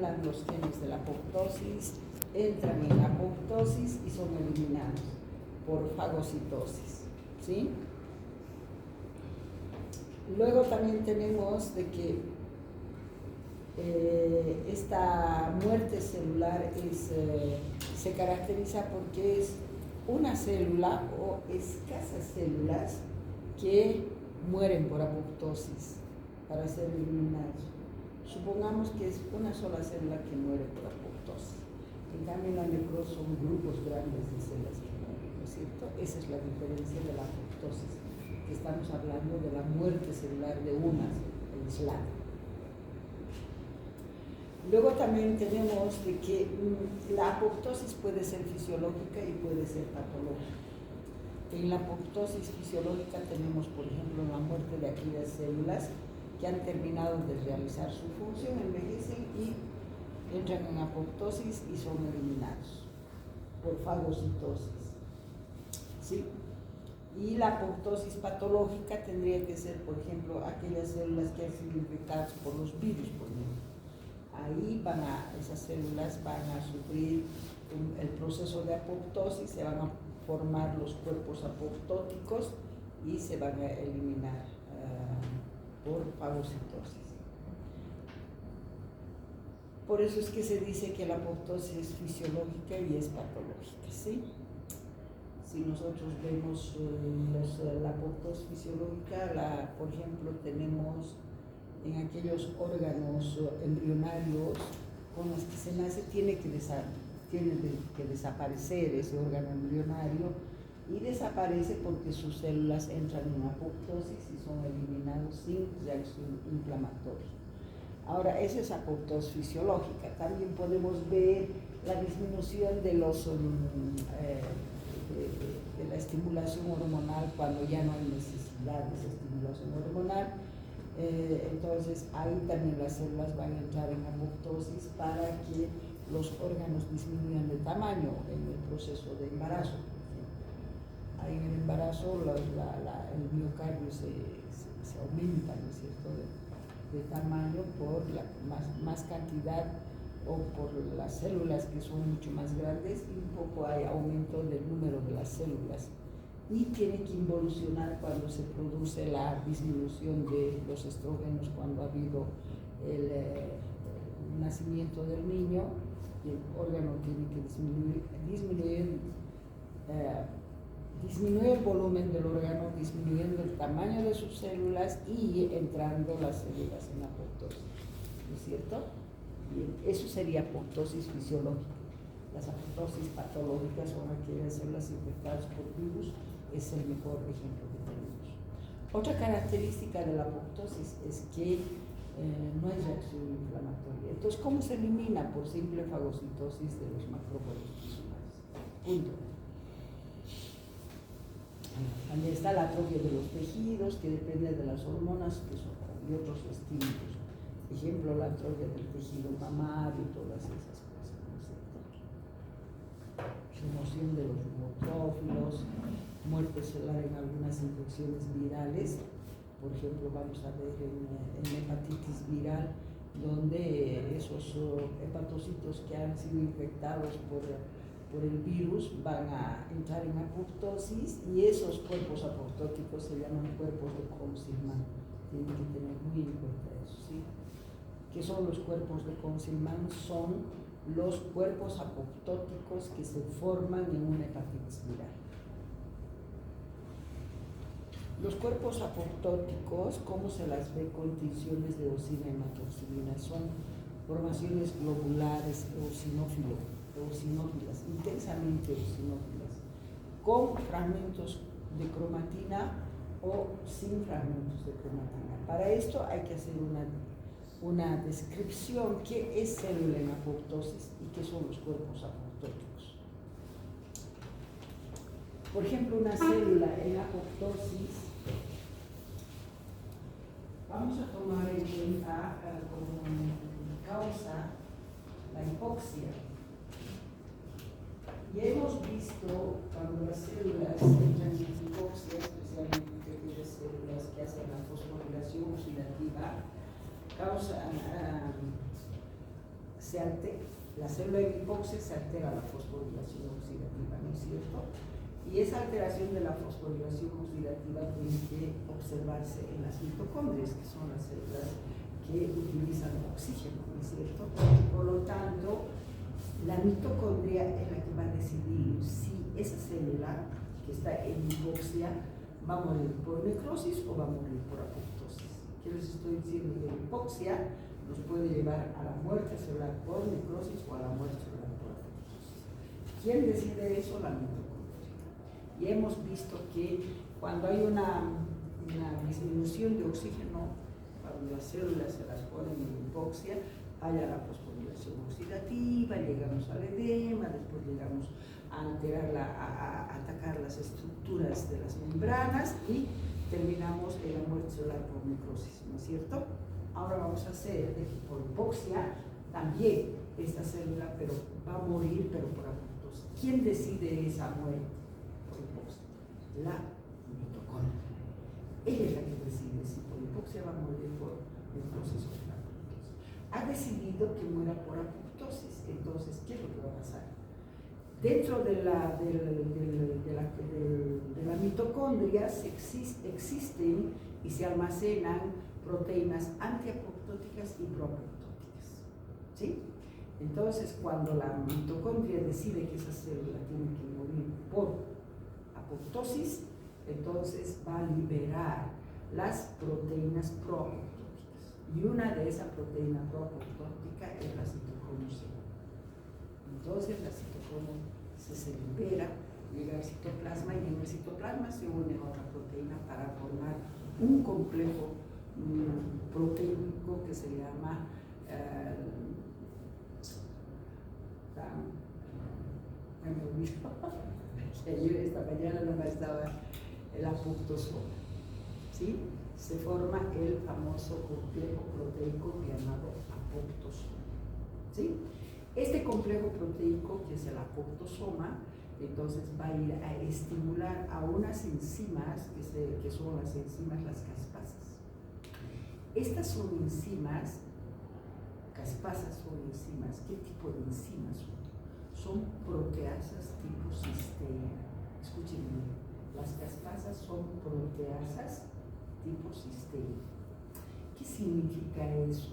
estimulan los genes de la apoptosis, entran en apoptosis y son eliminados por fagocitosis, ¿sí? Luego también tenemos de que esta muerte celular se caracteriza porque es una célula o escasas células que mueren por apoptosis para ser eliminados. Supongamos que es una sola célula que muere por apoptosis. En cambio, en la necrosis son grupos grandes de células que mueren, ¿no es cierto? Esa es la diferencia de la apoptosis, que estamos hablando de la muerte celular de una aislada. Luego también tenemos de que la apoptosis puede ser fisiológica y puede ser patológica. En la apoptosis fisiológica tenemos, por ejemplo, la muerte de aquellas células que han terminado de realizar su función, envejecen y entran en apoptosis y son eliminados por fagocitosis, ¿sí? Y la apoptosis patológica tendría que ser, por ejemplo, aquellas células que han sido infectadas por los virus, por ejemplo. Ahí esas células van a sufrir el proceso de apoptosis, se van a formar los cuerpos apoptóticos y se van a eliminar por fagocitosis. Por eso es que se dice que la apoptosis es fisiológica y es patológica, ¿sí? Si nosotros vemos la apoptosis fisiológica, por ejemplo, tenemos en aquellos órganos embrionarios con los que se nace, tiene que desaparecer ese órgano embrionario, y desaparece porque sus células entran en apoptosis y son eliminados sin reacción inflamatoria. Ahora, esa es apoptosis fisiológica. También podemos ver la disminución de la estimulación hormonal cuando ya no hay necesidad de esa estimulación hormonal. Entonces ahí también las células van a entrar en apoptosis para que los órganos disminuyan de tamaño en el proceso de embarazo. Ahí en el embarazo el miocardio se aumenta, ¿no es cierto?, de tamaño por más cantidad o por las células que son mucho más grandes, y un poco hay aumento del número de las células. Y tiene que involucionar cuando se produce la disminución de los estrógenos, cuando ha habido el nacimiento del niño, y el órgano tiene que disminuir el volumen del órgano, disminuyendo el tamaño de sus células y entrando las células en apoptosis, ¿no es cierto? Bien, eso sería apoptosis fisiológica. Las apoptosis patológicas son aquellas células infectadas por virus, es el mejor ejemplo que tenemos. Otra característica de la apoptosis es que no hay reacción inflamatoria. Entonces, ¿cómo se elimina? Por simple fagocitosis de los macrófagos tisulares. Punto. También está la atrofia de los tejidos, que depende de las hormonas y otros estímulos. Ejemplo, la atrofia del tejido mamario y todas esas cosas, ¿no es cierto? Remoción de los neutrófilos, muerte celular en algunas infecciones virales. Por ejemplo, vamos a ver en hepatitis viral, donde esos hepatocitos que han sido infectados por el virus van a entrar en apoptosis, y esos cuerpos apoptóticos se llaman cuerpos de Consilman. Tienen que tener muy en cuenta eso, ¿sí? ¿Qué son los cuerpos de Consilman? Son los cuerpos apoptóticos que se forman en una hepatitis viral. Los cuerpos apoptóticos, ¿cómo se las ve con tinciones de eosina y hematoxilina? Son formaciones globulares eosinófilas, intensamente eosinófilas, con fragmentos de cromatina o sin fragmentos de cromatina. Para esto hay que hacer una descripción: qué es célula en apoptosis y qué son los cuerpos apoptóticos. Por ejemplo, una célula en apoptosis, vamos a tomar en cuenta como causa la hipoxia. Ya hemos visto cuando las células entran en hipoxia, especialmente aquellas células que hacen la fosforilación oxidativa, se la célula en hipoxia se altera la fosforilación oxidativa, ¿no es cierto? Y esa alteración de la fosforilación oxidativa tiene que observarse en las mitocondrias, que son las células que utilizan oxígeno, ¿no es cierto? Por lo tanto, la mitocondria es la que va a decidir si esa célula que está en hipoxia va a morir por necrosis o va a morir por apoptosis. ¿Qué les estoy diciendo? Que la hipoxia nos puede llevar a la muerte celular por necrosis o a la muerte celular por apoptosis. ¿Quién decide eso? La mitocondria. Y hemos visto que cuando hay una disminución de oxígeno, cuando las células se las ponen en hipoxia, haya la fosforilación oxidativa, llegamos al edema, después llegamos a atacar las estructuras de las membranas y terminamos en la muerte celular por necrosis, ¿no es cierto? Ahora vamos a hacer de que por hipoxia también esta célula va a morir, pero por apoptosis. ¿Quién decide esa muerte? La mitocondria. Ella es la que decide si por hipoxia va a morir por necrosis o por apoptosis. Ha decidido que muera por apoptosis. Entonces, ¿qué es lo que va a pasar? Dentro de la mitocondria existen y se almacenan proteínas antiapoptóticas y proapoptóticas. ¿Sí? Entonces, cuando la mitocondria decide que esa célula tiene que morir por apoptosis, entonces va a liberar las proteínas proapoptóticas. Y una de esas proteínas proapoptóticas es la citocromo. Entonces la citocromo se libera, llega al citoplasma y en el citoplasma se une a otra proteína para formar un complejo proteínico que se llama esta mañana no me estaba el apoptosoma, ¿sí? Se forma el famoso complejo proteico llamado apoptosoma, ¿sí? Este complejo proteico, que es el apoptosoma, entonces va a ir a estimular a unas enzimas que son las enzimas las caspasas. Estas son enzimas, caspasas son enzimas. ¿Qué tipo de enzimas son? Son proteasas tipo cisteína. Escuchen bien, las caspasas son proteasas tipo cisteína. ¿Qué significa eso?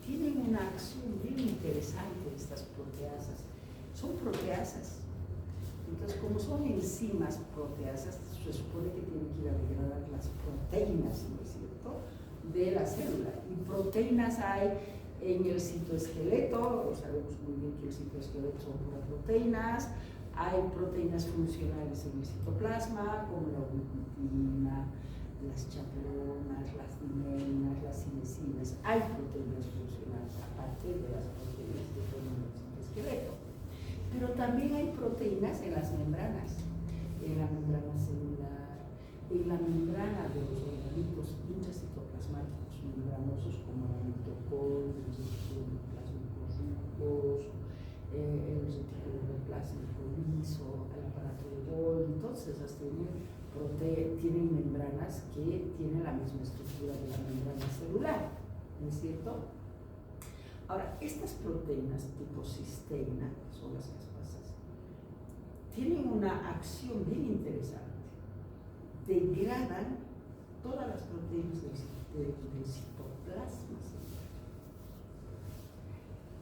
Tienen una acción bien interesante estas proteasas. Son proteasas. Entonces, como son enzimas proteasas, se supone que tienen que ir a degradar las proteínas, ¿no es cierto?, de la célula. Y proteínas hay en el citoesqueleto, sabemos muy bien que el citoesqueleto son puras proteínas. Hay proteínas funcionales en el citoplasma, como la ubiquitina, las chaperonas, las dimenas, las cinesinas. Hay proteínas funcionales, aparte de las proteínas que forman el citoesqueleto. Pero también hay proteínas en las membranas, en la membrana celular, en la membrana de los orgánulos intracitoplasmáticos membranosos, como la mitocondria, el retículo plásmico rugoso, el retículo plásmico liso, el aparato de Golgi. Entonces, tienen membranas que tienen la misma estructura de la membrana celular, ¿no es cierto? Ahora, estas proteínas tipo cisteína, son las caspasas, tienen una acción bien interesante. Degradan todas las proteínas del citoplasma celular.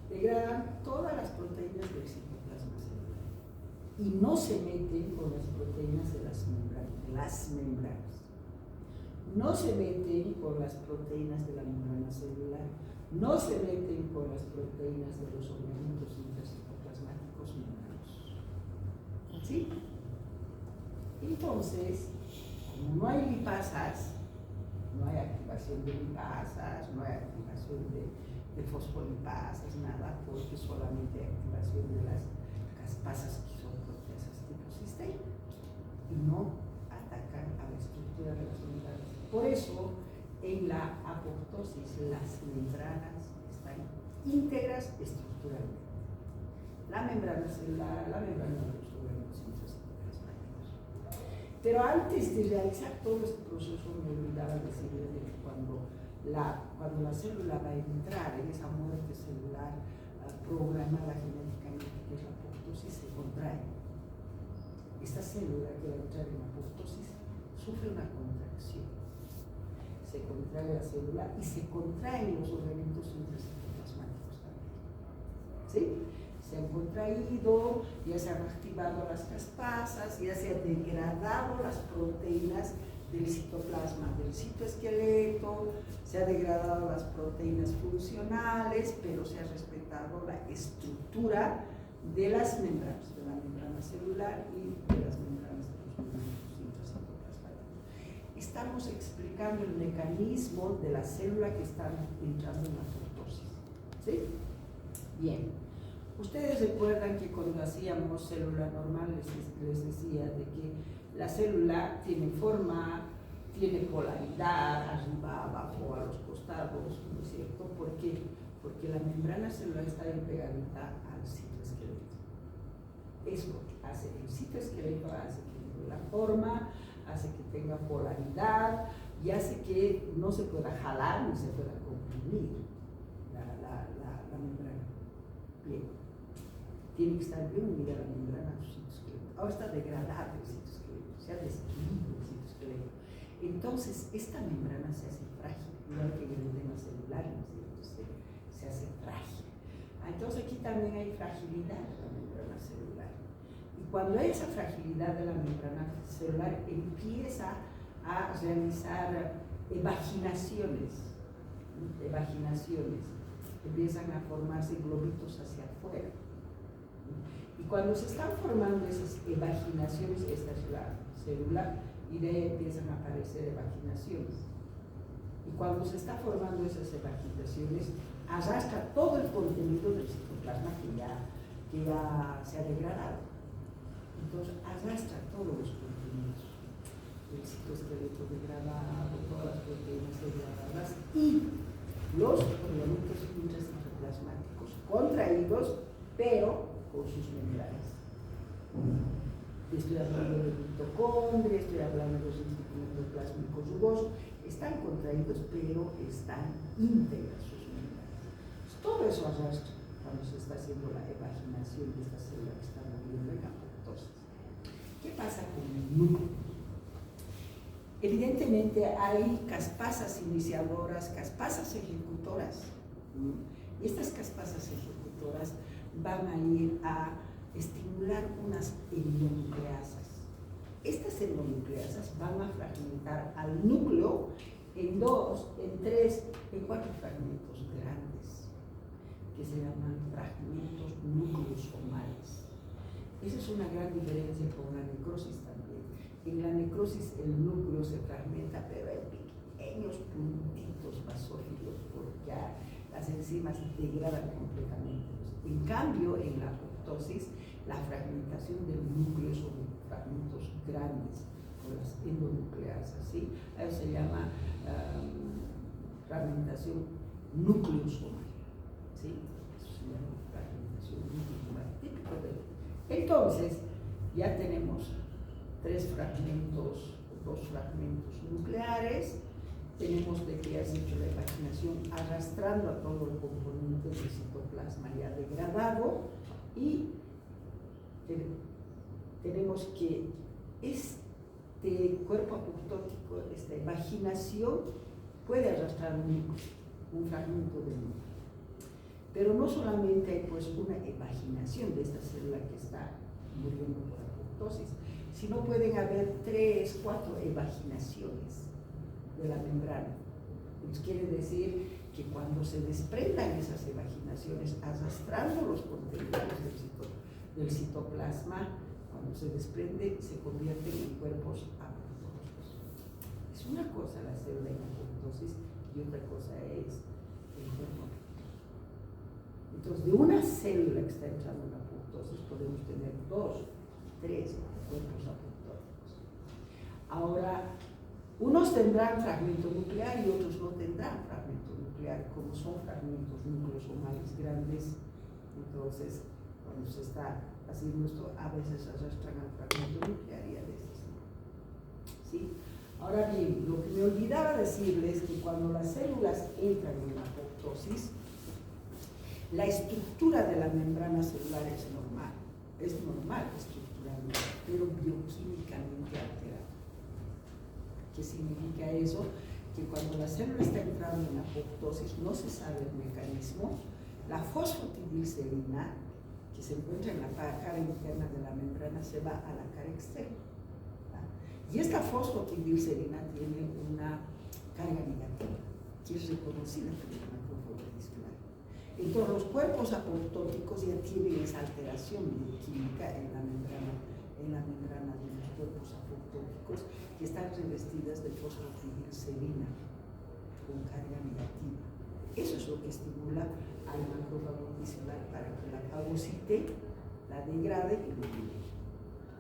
Degradan todas las proteínas del citoplasma celular. Y no se meten con las proteínas de las membranas. No se meten con las proteínas de la membrana celular. No se meten con las proteínas de los organismos intracitoplasmáticos membranos. ¿Sí? Entonces, como no hay lipasas, no hay activación de lipasas, no hay activación de fosfolipasas, nada, porque solamente hay activación de las caspasas que son proteasas tipo cisteína y no atacan a la estructura de las membranas. Por eso, en la apoptosis, las membranas están íntegras estructuralmente. La membrana celular, la membrana de los órganos intracitoplasmáticos. Pero antes de realizar todo este proceso, me olvidaba decirles que cuando la célula va a entrar en esa muerte celular programada genéticamente, que es la apoptosis, se contrae. Esta célula que va a entrar en apoptosis sufre una contracción. Se contrae la célula y se contraen los organismos intracitoplasmáticos también. ¿Sí? Se han contraído, ya se han activado las caspasas, ya se han degradado las proteínas del citoplasma, del citoesqueleto, se han degradado las proteínas funcionales, pero se ha respetado la estructura de las membranas, de la membrana celular y de las membranas de los organismos intracitoplasmáticos. Estamos explicando el mecanismo de la célula que está entrando en la apoptosis. ¿Sí? Bien. Ustedes recuerdan que cuando hacíamos célula normal les decía de que la célula tiene forma, tiene polaridad, arriba, abajo, a los costados, ¿no es cierto? ¿Por qué? Porque la membrana celular está bien pegadita al citoesqueleto. Eso hace, el citoesqueleto hace que tenga la forma, hace que tenga polaridad y hace que no se pueda jalar ni se pueda comprimir la membrana. Bien. Tiene que estar bien unida la membrana al citoesqueleto. Ahora está degradado el citoesqueleto, se ha destruido el citoesqueleto. Entonces, esta membrana se hace frágil, igual que en el tema celular, ¿no es cierto? Se hace frágil. Entonces, aquí también hay fragilidad de la membrana celular. Y cuando hay esa fragilidad de la membrana celular, empieza a realizar evaginaciones. Empiezan a formarse globitos hacia afuera. Y cuando se están formando esas evaginaciones, esta es la célula, y de ahí empiezan a aparecer evaginaciones. Y cuando se está formando esas evaginaciones, arrastra todo el contenido del citoplasma que ya se ha degradado. Entonces, arrastra todos los contenidos del citoesqueleto degradado, todas las proteínas degradadas y los organismos intracitoplasmáticos contraídos, pero con sus membranas. Estoy hablando de mitocondria, estoy hablando de los reticulos plásmicos rugosos, están contraídos, pero están íntegras sus membranas. Todo eso arrastra cuando se está haciendo la evaginación de esta célula que está muriendo en apoptosis. ¿Qué pasa con el núcleo? Evidentemente hay caspasas iniciadoras, caspasas ejecutoras. Y estas caspasas ejecutoras van a ir a estimular unas endonucleasas. Estas endonucleasas van a fragmentar al núcleo en 2, en 3, en 4 fragmentos grandes, que se llaman fragmentos nucleosomales. Esa es una gran diferencia con la necrosis también. En la necrosis el núcleo se fragmenta, pero en pequeños puntitos basófilos, porque ya las enzimas degradan completamente. En cambio, en la apoptosis, la fragmentación del núcleo son fragmentos grandes, con las endonucleasas, ¿sí? Eso se llama fragmentación nucleosomal, ¿sí? Eso se llama fragmentación nucleosomal, típico de... Entonces, ya tenemos 3 fragmentos, 2 fragmentos nucleares. Tenemos de que has hecho la evaginación arrastrando a todo el componente del citoplasma ya degradado y tenemos que este cuerpo apoptótico, esta evaginación puede arrastrar un fragmento del núcleo. Pero no solamente hay pues una evaginación de esta célula que está muriendo por apoptosis, sino pueden haber 3, 4 evaginaciones de la membrana. Entonces quiere decir que cuando se desprendan esas evaginaciones arrastrando los contenidos del citoplasma, cuando se desprende se convierten en cuerpos apoptóticos. Es una cosa la célula en apoptosis y otra cosa es el cuerpo apoptótico. Entonces de una célula que está entrando en apoptosis podemos tener 2, 3 cuerpos apoptóticos. Ahora, unos tendrán fragmento nuclear y otros no tendrán fragmento nuclear, como son fragmentos nucleosomales grandes. Entonces, cuando se está haciendo esto, a veces arrastran al fragmento nuclear y a veces no. ¿Sí? Ahora bien, lo que me olvidaba decirles es que cuando las células entran en apoptosis, La estructura de la membrana celular es normal estructuralmente, pero bioquímicamente alterada. ¿Qué significa eso? Que cuando la célula está entrando en apoptosis, no se sabe el mecanismo, la fosfatidilcerina, que se encuentra en la cara interna de la membrana, se va a la cara externa. Y esta fosfatidilcerina tiene una carga negativa, que es reconocida por el macrófago discal. Entonces, los cuerpos apoptóticos ya tienen esa alteración bioquímica en la membrana de los cuerpos apoptóticos, que están revestidas de fosfatidilcerina con carga negativa. Eso es lo que estimula al macrófago visceral para que la fagocite, la degrade y lo elimine.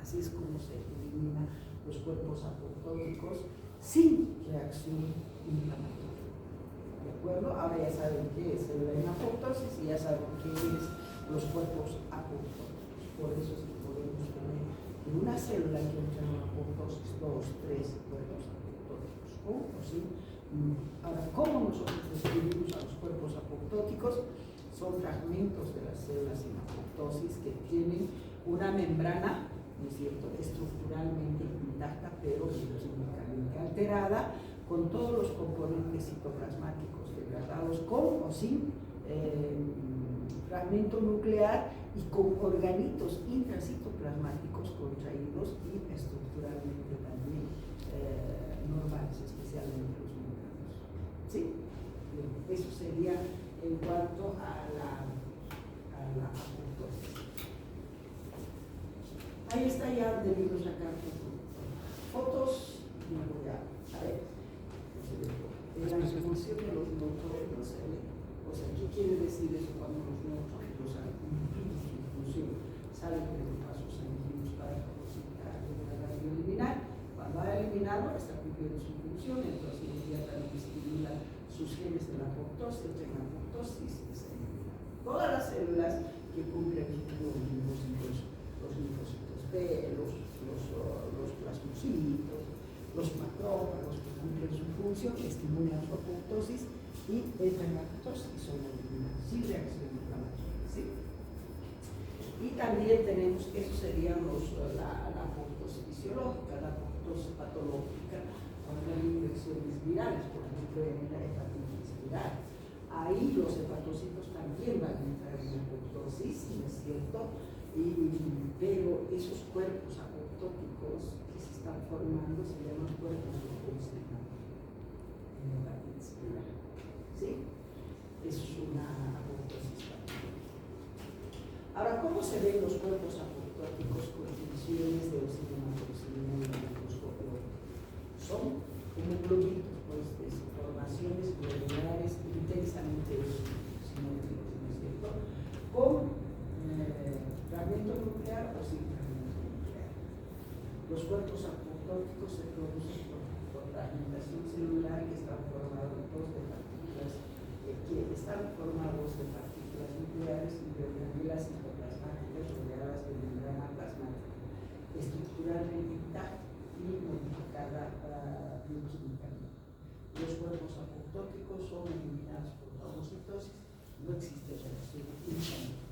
Así es como se elimina los cuerpos apoptóticos sin reacción inflamatoria. ¿De acuerdo? Ahora ya saben qué es célula en apoptosis y ya saben qué es los cuerpos apoptóticos. Por eso es que podemos tener en una célula que entra en apoptosis 2, 3 cuerpos apoptóticos. ¿Sí? Ahora, ¿cómo nosotros describimos a los cuerpos apoptóticos? Son fragmentos de las células en apoptosis que tienen una membrana, ¿no es cierto?, estructuralmente intacta, pero bioquímicamente alterada, con todos los componentes citoplasmáticos degradados, con o sin fragmento nuclear y con organitos intracitoplasmáticos contraídos y estructuralmente también normales, especialmente los membranos. ¿Sí? Bien, eso sería en cuanto a la apoptosis. Ahí está ya debimos sacar fotos. Me voy a ver. La función de los neutrófilos, o sea, ¿qué quiere decir eso cuando los neutrófilos cumplen su función? Salen de los vasos sanguíneos para fagocitar, degradar y eliminar. Cuando ha eliminado, está cumpliendo su función, entonces inmediatamente estimula sus genes de la apoptosis, entra en apoptosis y se elimina. Todas las células que cumplen los linfocitos B, los plasmocitos, los macrófagos que cumplen su función, estimulan su apoptosis y entran en apoptosis y son eliminados sin reacción inflamatoria. ¿Sí? Y también tenemos, eso serían la apoptosis fisiológica, la apoptosis patológica, cuando hay infecciones virales, por ejemplo en la hepatitis viral. Ahí los hepatocitos también van a entrar en apoptosis, ¿no es cierto? Pero esos cuerpos apoptóticos que se están formando se llaman cuerpos leucocitados en la hepatitis viral. ¿Sí? Eso es una apoptosis patológica. Ahora, ¿cómo se ven los cuerpos apoptóticos con divisiones de oxigenotoxina y microscopio? Son como globitos, pues, de formaciones globulares intensamente simétricos, ¿no es cierto? Con fragmento nuclear o sin fragmento nuclear. Los cuerpos apoptóticos se producen por fragmentación celular que están formados de partículas nucleares y de organelas citoplasmáticas rodeadas de membrana plasmática, estructuralmente intacta y modificada bioquímicamente. Los cuerpos apoptóticos son eliminados por fagocitosis, no existe reacción inflamatoria.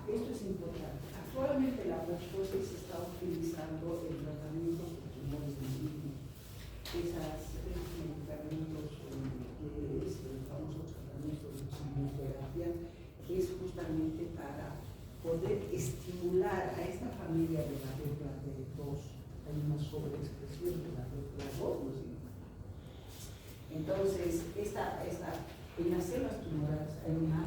Esto es importante. Actualmente la apoptosis se está utilizando en tratamientos de tumores malignos. Esos medicamentos, que es el famoso tratamiento de quimioterapia, que es justamente para poder estimular a esta familia de la regla B2. Hay una sobreexpresión de la regla 2, ¿no? Entonces, en las células tumorales hay una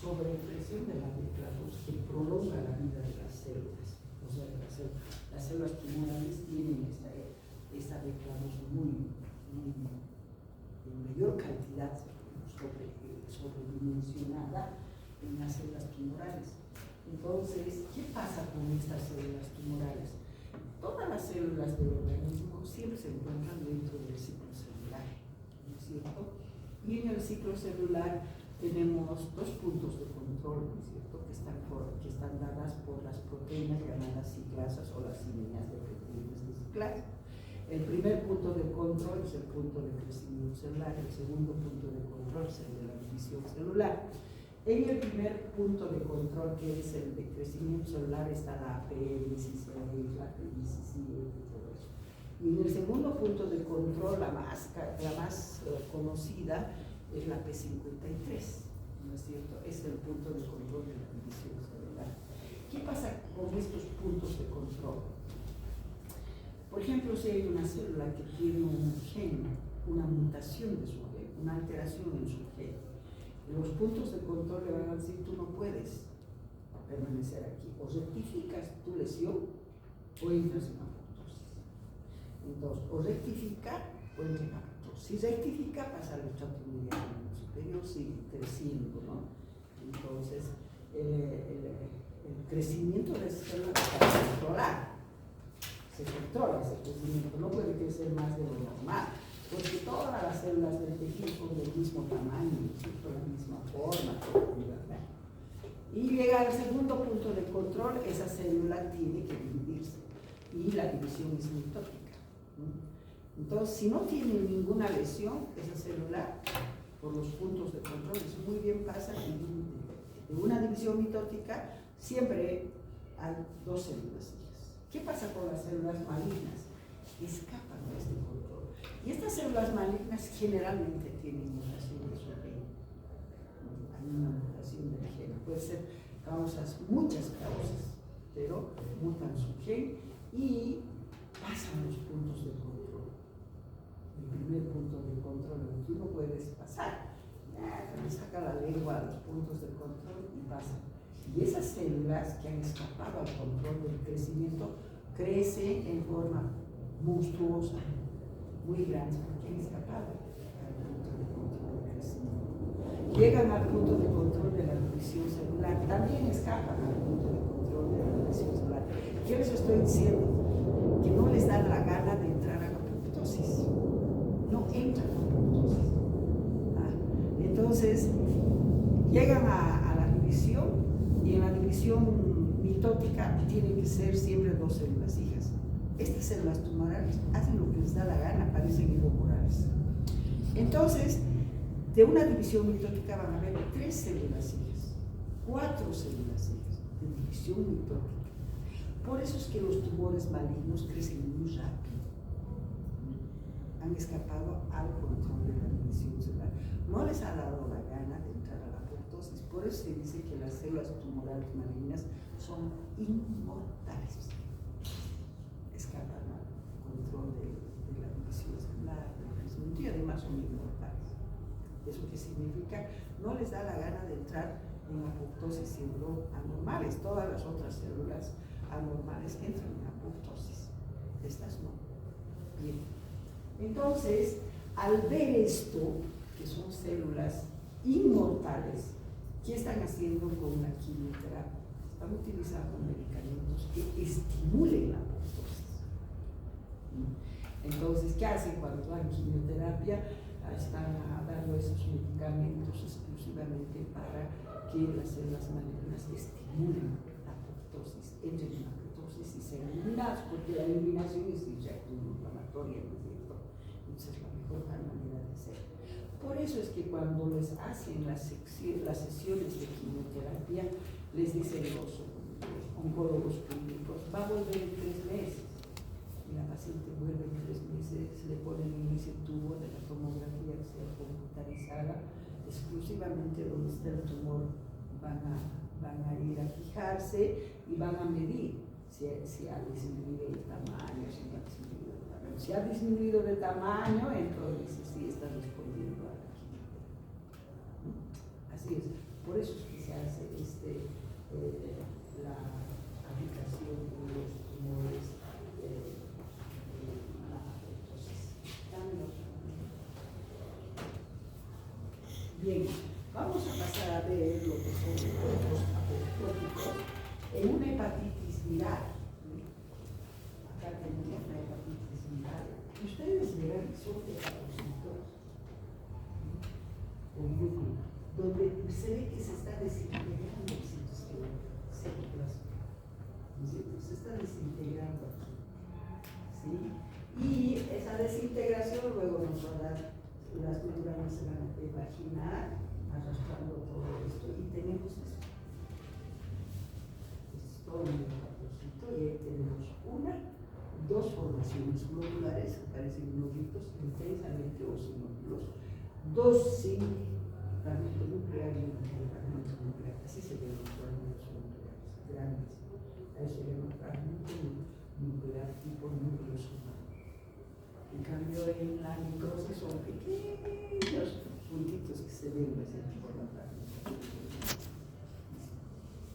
sobreexpresión de la regla 2 que prolonga la vida de las células. O sea, las células tumorales tienen esta regla 2 en mayor cantidad sobredimensionada en las células tumorales. Entonces, ¿qué pasa con estas células tumorales? Todas las células del organismo siempre se encuentran dentro del ciclo celular, ¿no es cierto? Y en el ciclo celular tenemos dos puntos de control, ¿no es cierto?, que están dadas por las proteínas llamadas ciclasas o las ciminas dependientes de ciclasa. El primer punto de control es el punto de crecimiento celular, el segundo punto de control es el de la división celular. En el primer punto de control, que es el de crecimiento celular, está la AP16, la P17 y todo eso. Y en el segundo punto de control, la más conocida, es la P53, ¿no es cierto? Es el punto de control de la división celular. ¿Qué pasa con estos puntos de control? Por ejemplo, si hay una célula que tiene un gen, una mutación de su gen, una alteración en su gen, los puntos de control le van a decir: tú no puedes permanecer aquí, o rectificas tu lesión o entras en apoptosis. Entonces, o rectifica o entra en apoptosis. Si rectifica, pasa al estrato inmediato superior, sigue creciendo, ¿no? Entonces, el crecimiento de esa célula está controlado. Se controla ese crecimiento, no puede crecer más de lo normal, porque todas las células del tejido son del mismo tamaño, con la misma forma, ¿verdad? Y llega al segundo punto de control, esa célula tiene que dividirse, y la división es mitótica. Entonces, si no tiene ninguna lesión, esa célula, por los puntos de control, eso muy bien pasa, de una división mitótica siempre hay dos células. ¿Qué pasa con las células malignas? Escapan de este control. Y estas células malignas generalmente tienen mutación de su gen. Hay una mutación del gen. Puede ser muchas causas, pero mutan su gen y pasan los puntos de control. El primer punto de control, tú no puedes pasar. Saca la lengua a los puntos de control y pasan. Y esas células que han escapado al control del crecimiento crecen en forma monstruosa, muy grande, porque han escapado al punto de control del crecimiento. Llegan al punto de control de la división celular, también escapan al punto de control de la división celular. ¿Qué les estoy diciendo? Que no les da la gana de entrar a la apoptosis. No entran a la apoptosis. Entonces, llegan a la división. Y en la división mitótica tienen que ser siempre dos células hijas. Estas células tumorales hacen lo que les da la gana, parecen inoculares. Entonces, de una división mitótica van a haber 3 células hijas, 4 células hijas de división mitótica. Por eso es que los tumores malignos crecen muy rápido. Han escapado al control de la división celular. No les ha dado la gana de entrar a la apoptosis. Por eso se dice que las células tumorales malignas son inmortales. Escapan al control de la división celular, del crecimiento, y además son inmortales. ¿Eso qué significa? No les da la gana de entrar en apoptosis siendo anormales. Todas las otras células anormales entran en apoptosis. Estas no. Bien. Entonces, al ver esto, que son células inmortales, ¿qué están haciendo con la quimioterapia? Están utilizando medicamentos que estimulen la apoptosis. Entonces, ¿qué hacen cuando dan quimioterapia? Están dando esos medicamentos exclusivamente para que las células malignas estimulen la apoptosis, entren en la apoptosis y sean eliminadas, porque la eliminación es inflamatoria, ¿no es cierto? Entonces, es la mejor manera de hacer. Por eso es que cuando les hacen las sesiones de quimioterapia, les dicen los oncólogos clínicos: va a volver en 3 meses. Y la paciente vuelve en 3 meses, le ponen en ese tubo de la tomografía que sea computarizada, exclusivamente donde está el tumor, van a ir a fijarse y van a medir si ha disminuido el tamaño, si no ha disminuido el tamaño. Si ha disminuido de tamaño, entonces sí está respondiendo a la quimioterapia. Así es, por eso es que se hace la aplicación de los tumores. Bien, vamos a pasar a ver lo que son los cuerpos apoptóticos en una hepatitis viral. Acá tenemos una hepatitis viral. Ustedes verán que son hepatocitos con núcleo, donde se ve que se está desintegrando el citoplasma. Se está desintegrando aquí. ¿Sí? Y esa desintegración luego nos va a dar, las membranas se van a evaginar, arrastrando todo esto, y tenemos esto. Es todo el hepatocito, y ahí tenemos dos formaciones globulares que parecen glóbulos intensamente osinófilos, dos sin fragmento nuclear y un fragmento nuclear. Así se ven los fragmentos nucleares grandes. A eso se llama fragmento nuclear tipo núcleo sumado. En cambio, en la necrosis son pequeños puntitos que se ven por la fragmento.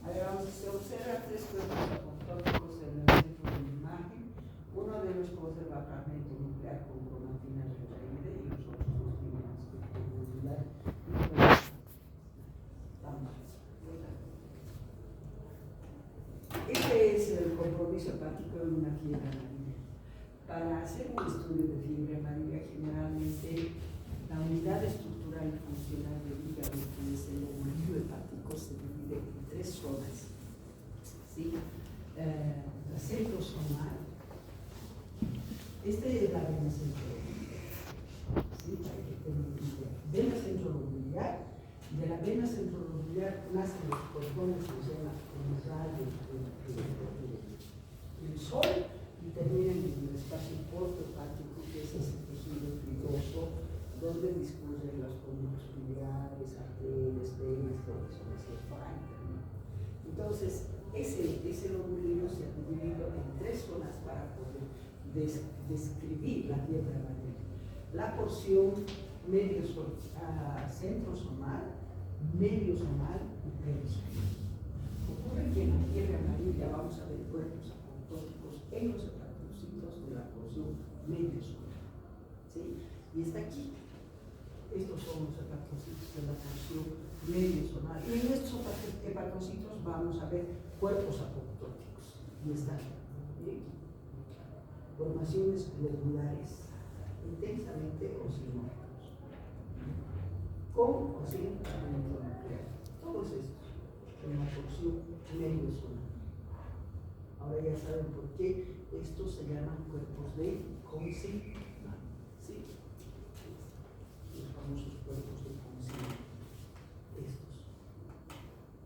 Ahora se observa tres cuerpos apoptóticos en el centro de la imagen. Uno de ellos conserva fragmento nuclear con cromatina retraída y los otros dos tienen aspecto globular. Este es el compromiso hepático de una fiebre amarilla. Para hacer un estudio de fiebre amarilla, generalmente la unidad estructural y funcional del hígado, que es el lóbulo hepático, se divide en tres zonas. ¿Sí? La centrosomal. Esta es la vena centrolobular. ¿Sí? Hay que tener una idea. Vena centrolobular. De la vena centrolobular nacen los cordones que se llaman el radio del sol y terminan en el espacio portohepático, que es ese tejido fibroso donde discurren los conductos biliares, arterias, venas, todo eso. Entonces, ese lobulino se ha dividido en tres zonas para poder describir la fiebre amarilla. La porción centrosomal, mediosomal y perisomal. Ocurre que en la fiebre amarilla vamos a ver cuerpos apoptóticos en los hepatocitos de la porción mediosomal. ¿Sí? Y está aquí. Estos son los hepatocitos de la porción mediosomal. Y en estos hepatocitos vamos a ver cuerpos apoptóticos. Y están aquí. Formaciones globulares intensamente osinófilos, con o sin fragmento nuclear. Todos estos en la porción mediosomal. Ahora ya saben por qué estos se llaman cuerpos de Consigman. ¿Sí? Los famosos cuerpos de Consigman. Estos.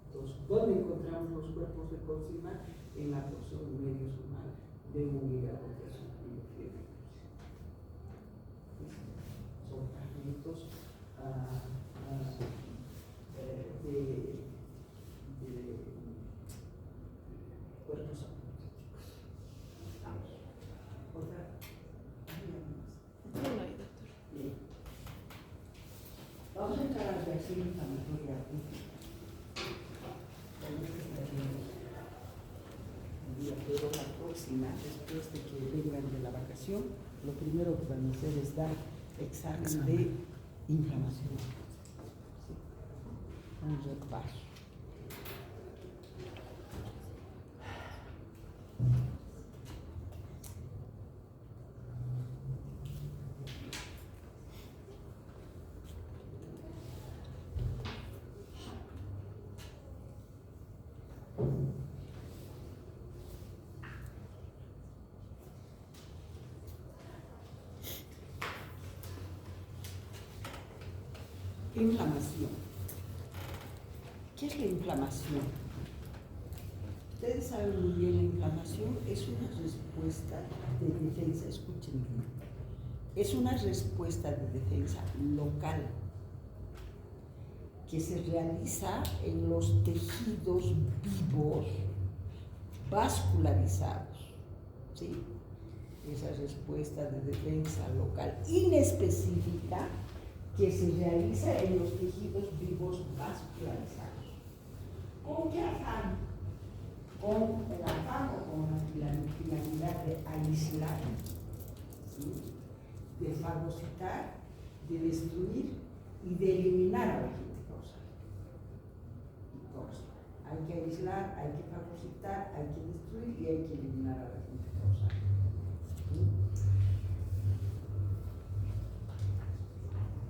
Entonces, ¿dónde encontramos los cuerpos de Consigman? En la porción mediosomal de un hígado que ha sufrido fiebre. Son fragmentos de cuerpos apoptóticos. Vamos. ¿Otra? No hay, doctor. Bien. Vamos a entrar a la reacción inflamatoria aguda. Pero la próxima, después de que vengan de la vacación, lo primero que van a hacer es dar examen de inflamación. ¿Sí? Un repaso. Inflamación. ¿Qué es la inflamación? Ustedes saben muy bien, la inflamación es una respuesta de defensa, escuchen bien, es una respuesta de defensa local que se realiza en los tejidos vivos vascularizados, ¿sí? Esa respuesta de defensa local inespecífica que se realiza en los tejidos vivos vascularizados. ¿Con qué afán? Con el afán o con la finalidad de aislar, ¿sí? De fagocitar, de destruir y de eliminar a la gente causal. Entonces, hay que aislar, hay que fagocitar, hay que destruir y hay que eliminar a la gente causal. ¿Sí?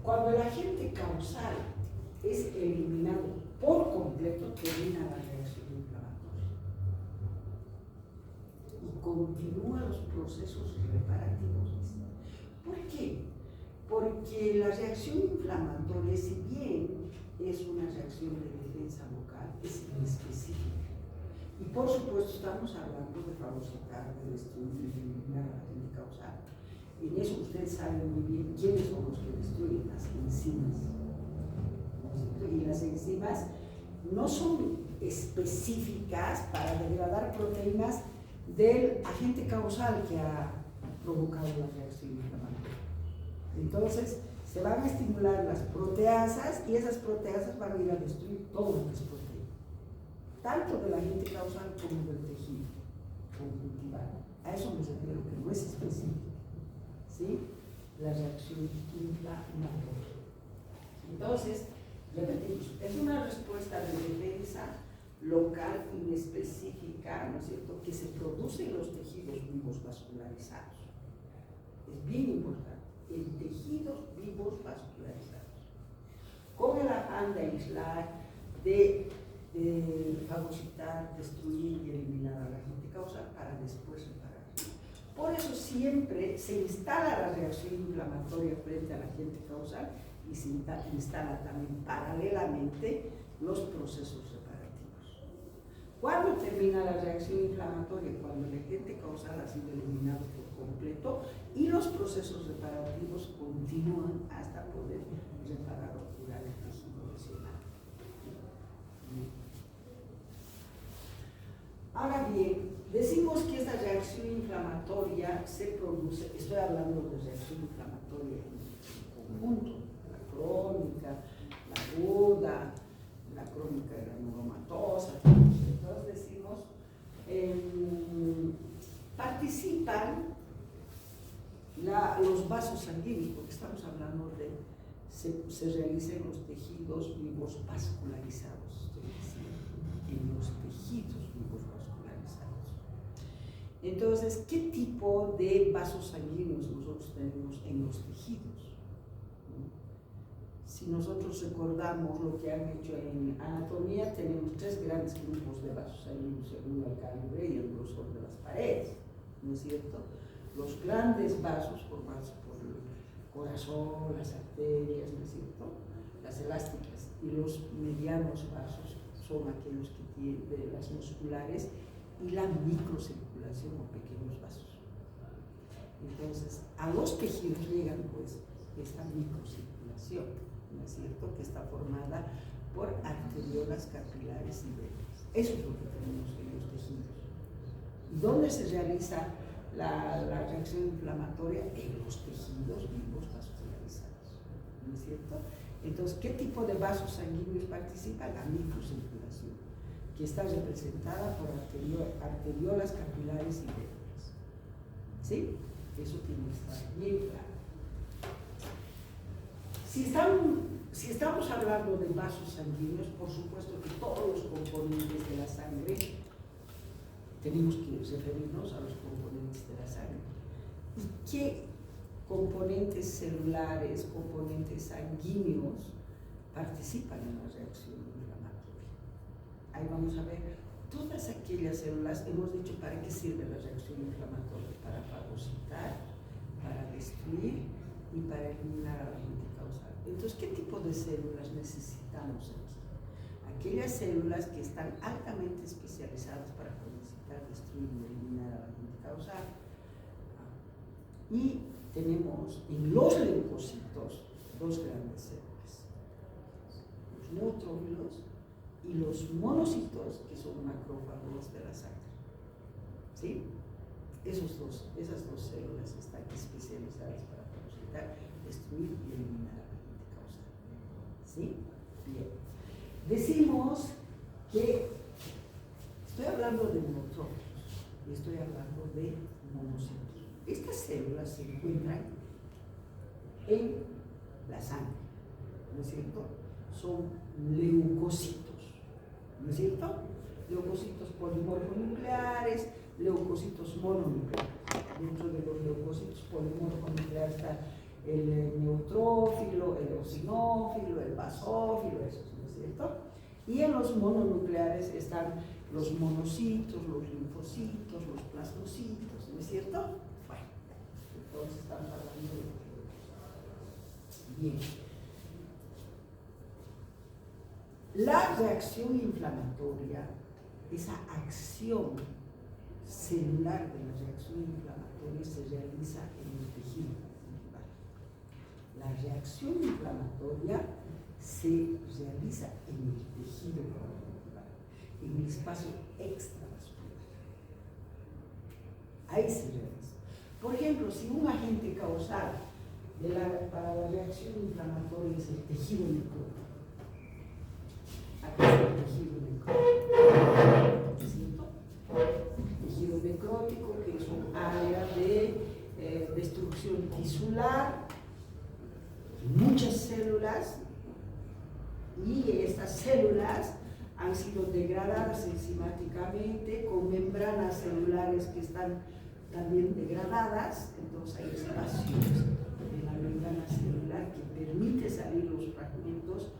Cuando el agente causal es eliminado por completo, termina la reacción inflamatoria y continúa los procesos reparativos. ¿Por qué? Porque la reacción inflamatoria, si bien es una reacción de defensa local, es inespecífica. Y por supuesto estamos hablando de fagocitar, de destruir, de eliminar la agente causal. En eso ustedes saben muy bien quiénes son los que destruyen las enzimas. Y las enzimas no son específicas para degradar proteínas del agente causal que ha provocado la reacción inflamatoria. Entonces, se van a estimular las proteasas y esas proteasas van a ir a destruir todo lo que es proteína, tanto del agente causal como del tejido conjuntival. A eso me refiero, que no es específico, ¿sí? La reacción inflamatoria. Entonces, repetimos, es una respuesta de defensa local inespecífica, ¿no es cierto?, que se produce en los tejidos vivos vascularizados. Es bien importante, en tejidos vivos vascularizados, con el afán de aislar, de fagocitar, destruir y eliminar a la agente causal para después reparar. Por eso siempre se instala la reacción inflamatoria frente al agente causal y se instala también paralelamente los procesos reparativos. ¿Cuándo termina la reacción inflamatoria? Cuando el agente causal ha sido eliminado por completo y los procesos reparativos continúan hasta poder reparar o curar el tejido lesionado. Ahora bien, decimos que esta reacción inflamatoria se produce, estoy hablando de reacción inflamatoria en conjunto, la crónica, la aguda, la crónica granulomatosa. Entonces decimos, participan los vasos sanguíneos, porque estamos hablando de, se realiza en los tejidos vivos vascularizados, estoy diciendo, en los tejidos vivos vascularizados. Entonces, ¿qué tipo de vasos sanguíneos nosotros tenemos en los tejidos? Si nosotros recordamos lo que han hecho en anatomía, tenemos 3 grandes grupos de vasos sanguíneos según el calibre y el grosor de las paredes, ¿no es cierto? Los grandes vasos formados por el corazón, las arterias, ¿no es cierto?, las elásticas, y los medianos vasos son aquellos que tienen las musculares y la microcirculación o pequeños vasos. Entonces, a los tejidos llegan pues esta microcirculación, ¿no es cierto?, que está formada por arteriolas capilares y venas. Eso es lo que tenemos en los tejidos. ¿Y dónde se realiza la reacción inflamatoria? En los tejidos vivos vascularizados, ¿no es cierto? Entonces, ¿qué tipo de vasos sanguíneos participa? La microcirculación, que está representada por arteriolas capilares y venas. ¿Sí? Eso tiene que estar bien claro. Si estamos hablando de vasos sanguíneos, por supuesto que todos los componentes de la sangre, tenemos que referirnos a los componentes de la sangre. ¿Y qué componentes celulares, componentes sanguíneos participan en la reacción inflamatoria? Ahí vamos a ver todas aquellas células. Hemos dicho para qué sirve la reacción inflamatoria: para fagocitar, para destruir y para eliminar a la agente causal. Entonces, ¿qué tipo de células necesitamos aquí? Aquellas células que están altamente especializadas para fagocitar, destruir y eliminar a la agente causal. Y tenemos en los leucocitos 2 grandes células: los neutrófilos y los monocitos, que son macrófagos de la sangre. ¿Sí? Esas dos células están especializadas para fagocitar, destruir y eliminar a la agente causal. ¿Sí? Bien. Decimos que estoy hablando de neutrófilos y estoy hablando de monocitos. Estas células se encuentran en la sangre, ¿no es cierto? Son leucocitos, ¿no es cierto? Leucocitos polimorfonucleares, leucocitos mononucleares. Dentro de los leucocitos polimorfonucleares está el neutrófilo, el eosinófilo, el basófilo, eso, ¿no es cierto? Y en los mononucleares están los monocitos, los linfocitos, los plasmocitos, ¿no es cierto? Bueno, Entonces estamos hablando de... Bien. La reacción inflamatoria, esa acción celular de la reacción inflamatoria se realiza en el tejido conjuntival. La reacción inflamatoria se realiza en el tejido conjuntival, en el espacio extravascular. Ahí se realiza. Por ejemplo, si un agente causal para la reacción inflamatoria es el tejido necrótico, acá está el tejido necrótico, ¿cierto? Tejido necrótico, que es un área de destrucción tisular, muchas células, y estas células han sido degradadas enzimáticamente con membranas celulares que están también degradadas. Entonces hay espacios de la membrana celular que permite salir los fragmentos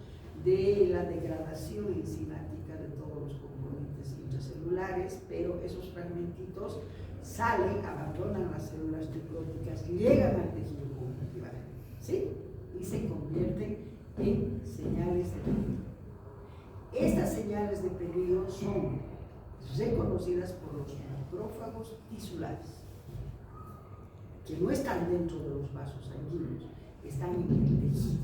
de la degradación enzimática de todos los componentes intracelulares, pero esos fragmentitos salen, abandonan las células necróticas, llegan al tejido conjuntival, ¿sí? Y se convierten en señales de peligro. Estas señales de peligro son reconocidas por los macrófagos tisulares, que no están dentro de los vasos sanguíneos, están en el tejido,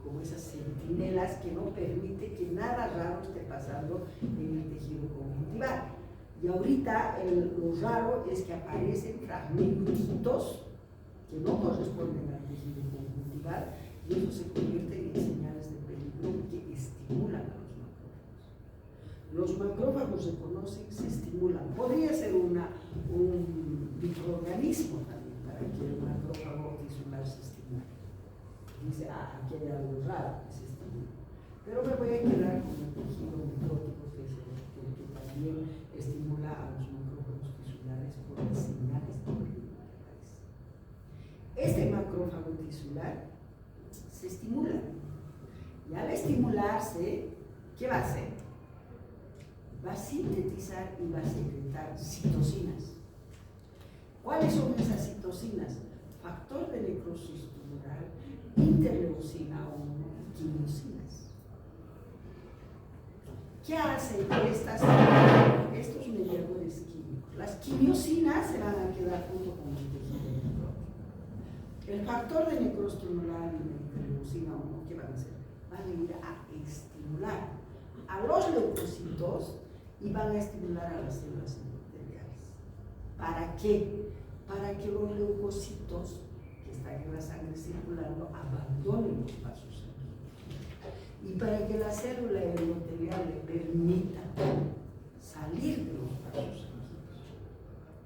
como esas centinelas que no permiten que nada raro esté pasando en el tejido conjuntival. Y ahorita lo raro es que aparecen fragmentitos que no corresponden al tejido conjuntival, y eso se convierte en señales de peligro que estimulan a los macrófagos. Los macrófagos reconocen, se estimulan. Podría ser un microorganismo también para que el macrófago tisular se estimule. Dice, aquí hay algo raro que se estimula. Pero me voy a quedar con el tejido necrótico, que es el que también estimula a los macrófagos tisulares por las señales de peligro. Este macrófago tisular se estimula, y al estimularse, ¿qué va a hacer? Va a sintetizar y va a secretar citocinas. ¿Cuáles son esas citocinas? Factor de necrosis tumoral, interleucina 1 y quimiosinas. ¿Qué hacen estos mediadores químicos? Las quimiosinas se van a quedar junto con el tejido necrótico. El factor de necrosis tumoral y la interleucina 1, ¿qué van a hacer? Van a ir a estimular a los leucocitos y van a estimular a las células endoteliales. ¿Para qué? Para que los leucocitos que están en la sangre circulando abandonen los vasos sanguíneos. Y para que la célula endotelial le permita salir de los vasos sanguíneos.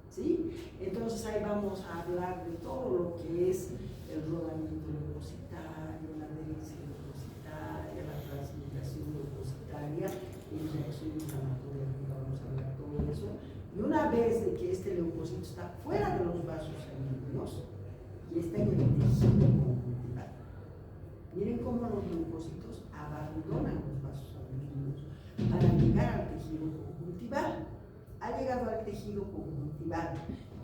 ¿Sí? Entonces ahí vamos a hablar de todo lo que es el rodamiento leucocitario, la adherencia leucocitaria, la transmutación leucocitaria y reacción inflamatoria, vamos a hablar de todo eso. Y una vez de que este leucocito está fuera de los vasos sanguíneos y está en el tejido conjuntival, miren cómo los leucocitos abandonan los vasos sanguíneos para llegar al tejido conjuntival. Ha llegado al tejido conjuntival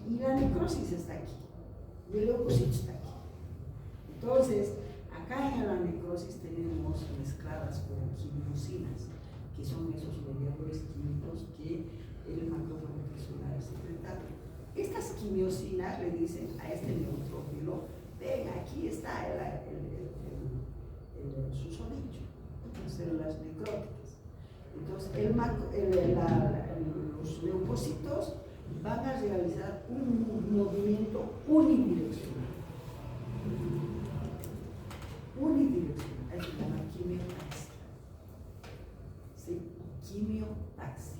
y la necrosis está aquí y el leucocito está aquí. Entonces, acá en la necrosis tenemos mezcladas con quimiosinas, que son esos mediadores químicos que el macrófago tisular secreta. Estas quimiosinas le dicen a este neutrófilo, ven, aquí está el susodicho, las células necróticas. Entonces, los leucocitos van a realizar un movimiento unidireccional. Unidireccional, es la quimiotaxia. ¿Sí? Quimiotaxia.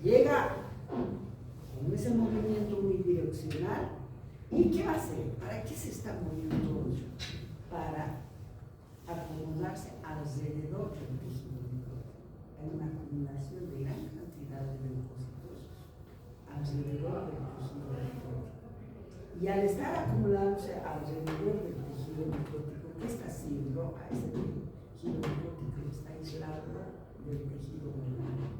Llega con ese movimiento unidireccional, ¿y qué va a hacer? ¿Para qué se está moviendo? Para acomodarse alrededor del tejido necrótico. Hay una acumulación de gran cantidad de leucocitos alrededor del tejido necrótico. Y al estar acumulándose alrededor del tejido necrótico, ¿qué está haciendo a ese tejido necrótico? Está aislado del tejido normal.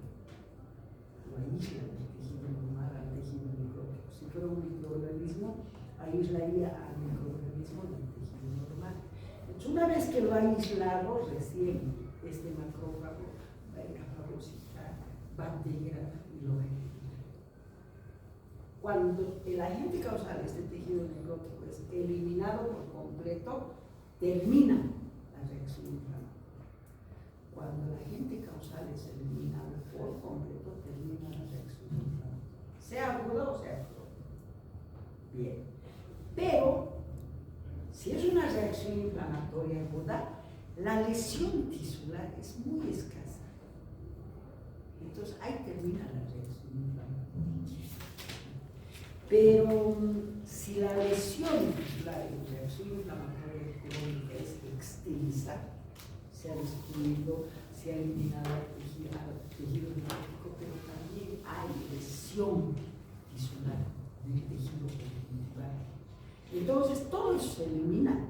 Lo lo aísla del tejido normal al tejido necrótico. Si fuera un microorganismo, aislaría al microorganismo del tejido normal. Entonces, una vez que lo ha aislado, recién este macrófago va a ir a fagocitar, va a degradar y lo va a eliminar. Cuando el agente causal de este tejido necrótico es eliminado por completo, termina la reacción inflamatoria. Cuando el agente causal es eliminado por completo, termina la reacción inflamatoria. Sea aguda o sea crónica. Bien. Pero, si es una reacción inflamatoria aguda, la lesión tisular es muy escasa. Entonces, ahí termina la reacción inflamatoria. Pero, si la lesión tisular en reacción inflamatoria crónica es extensa, se ha destruido, se ha eliminado el tejido necrótico, pero también hay lesión tisular del tejido conjuntival. Entonces, todo eso se elimina.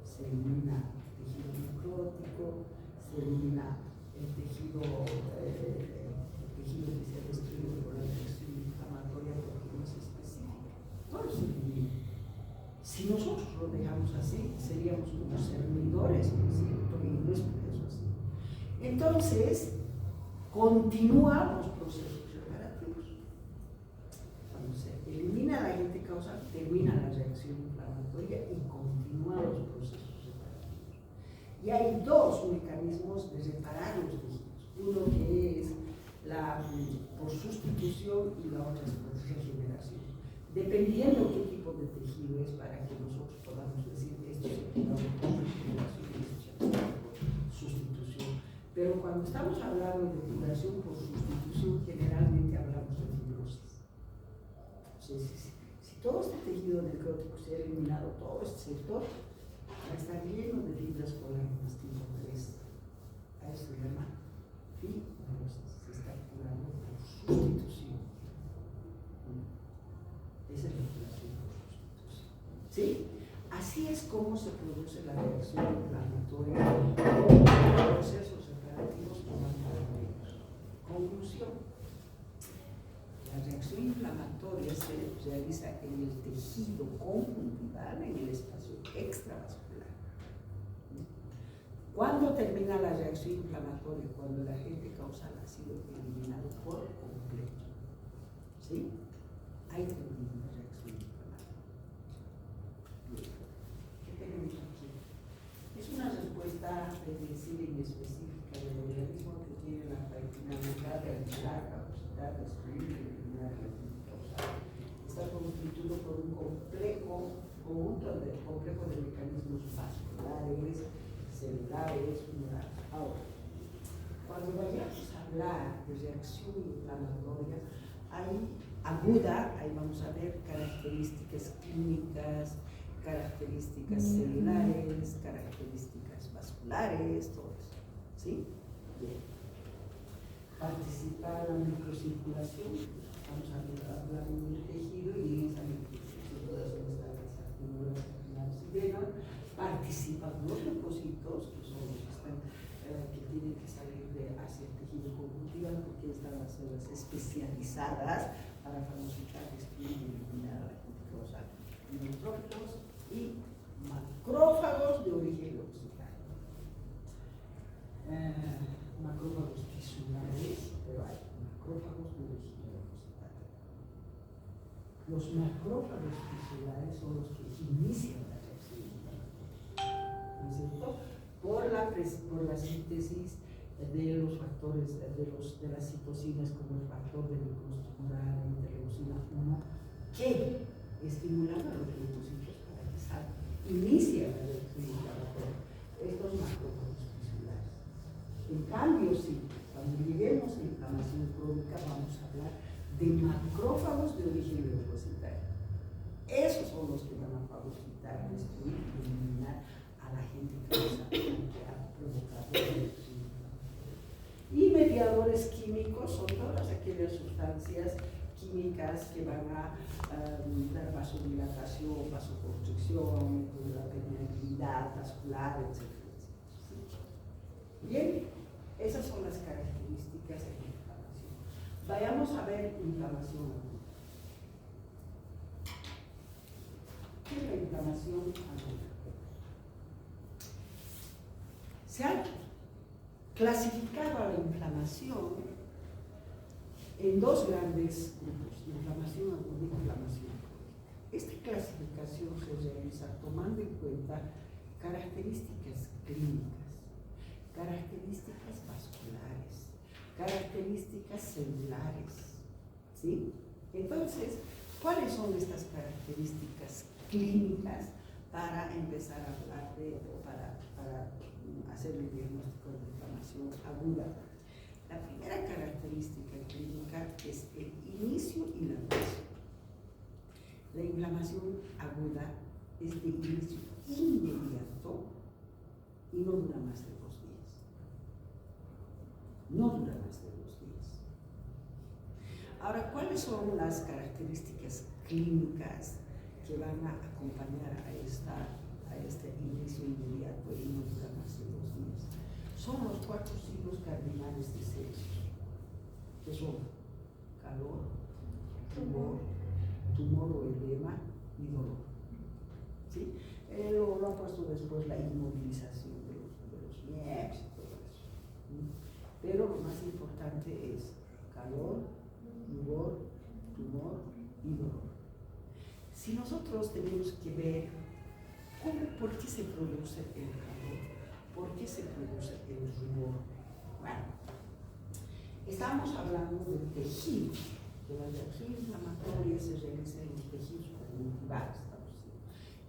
Se elimina el tejido necrótico, se elimina el tejido que se ha destruido por la reacción inflamatoria porque no es específico. Todo se elimina. Si nosotros lo dejamos así, seríamos como servidores, ¿no es cierto? Y no es por eso así. Entonces, continúan los procesos reparativos. Cuando se elimina la agente causal, termina la reacción inflamatoria y continúan los procesos reparativos. Y hay dos mecanismos de reparar los tejidos. Uno que es por sustitución y la otra es por regeneración. Dependiendo qué tipo de tejido es para que nosotros podamos decir que esto se queda por regeneración y esto se queda por sustitución. Pero cuando estamos hablando de curación por sustitución, generalmente hablamos de fibrosis. Entonces, si todo este tejido necrótico se ha eliminado, todo este sector va a estar lleno de fibras colágenas tipo 3. A eso se llama fibrosis. Se está curando por sustitución. Esa es la curación por sustitución. ¿Sí? Así es como se produce la reacción inflamatoria con procesos reparativos inflamatorios. Conclusión. La reacción inflamatoria se realiza en el tejido conjuntival, en el espacio extravascular. ¿Cuándo termina la reacción inflamatoria? Cuando el agente causal ha sido eliminado por completo. ¿Sí? Ahí termina la reacción inflamatoria. ¿Qué tenemos aquí? Es una respuesta defensiva inespecífica del organismo que tiene la finalidad de alterar, capacitar, destruir y eliminar el agente causal. Está constituido por un complejo de mecanismos vasculares, celulares, neurales. Ahora, cuando vayamos a hablar de reacción inflamatoria, aguda, ahí vamos a ver características clínicas, características celulares, características vasculares, todo eso. ¿Sí? Bien. Participa en la microcirculación, vamos a hablar del tejido y en esa microcirculación están las actíngulas y venas. Participan los leucocitos, que son los que están que tienen que salir hacia el tejido conjuntival porque están las células especializadas para fagocitar, destruir y eliminar a la agente causal. Neutrófilos y macrófagos de origen oxidante. Macrófagos tisulares, pero hay macrófagos de origen oxidante. Los macrófagos tisulares son los que inician la reacción inflamatoria, ¿no es cierto? Por la síntesis de los factores, de las citocinas como el factor de glucosidad, la interleucina 1, que estimulaba a los leucocitos para que inicia la reacción inflamatoria. Estos macrófagos tisulares. En cambio, sí, cuando lleguemos a inflamación crónica, vamos a hablar de macrófagos de origen leucocitario. Esos son los que van a fagocitar, destruir y eliminar a la agente causal que ha provocado la reacción inflamatoria. Y mediadores químicos son todas aquellas sustancias químicas que van a dar vasodilatación, vasoconstricción, aumento de la permeabilidad vascular, etc. Bien, esas son las características de la inflamación. Vayamos a ver inflamación aguda. ¿Qué es la inflamación aguda? Se ha clasificado a la inflamación en dos grandes grupos, inflamación aguda y inflamación crónica. Esta clasificación se realiza tomando en cuenta características clínicas, características vasculares, características celulares, ¿sí? Entonces, ¿cuáles son estas características clínicas para empezar a hablar de, o para hacer el diagnóstico de inflamación aguda? La primera característica clínica es el inicio y la duración. La inflamación aguda es de inicio inmediato y no dura más de 2 días. No dura más de 2 días. Ahora, ¿cuáles son las características clínicas que van a acompañar a este inicio inmediato y no dura más de 2 días? Son los 4 signos cardinales de Celsius, que son calor, tumor o edema y dolor. ¿Sí? Lo ha puesto después la inmovilización de los miembros y todo eso. Pero lo más importante es calor, tumor y dolor. Si nosotros tenemos que ver por qué se produce el calor, por qué se produce el rubor, bueno, estamos hablando del tejido, de la reacción inflamatoria se realiza en los tejidos conjuntivales,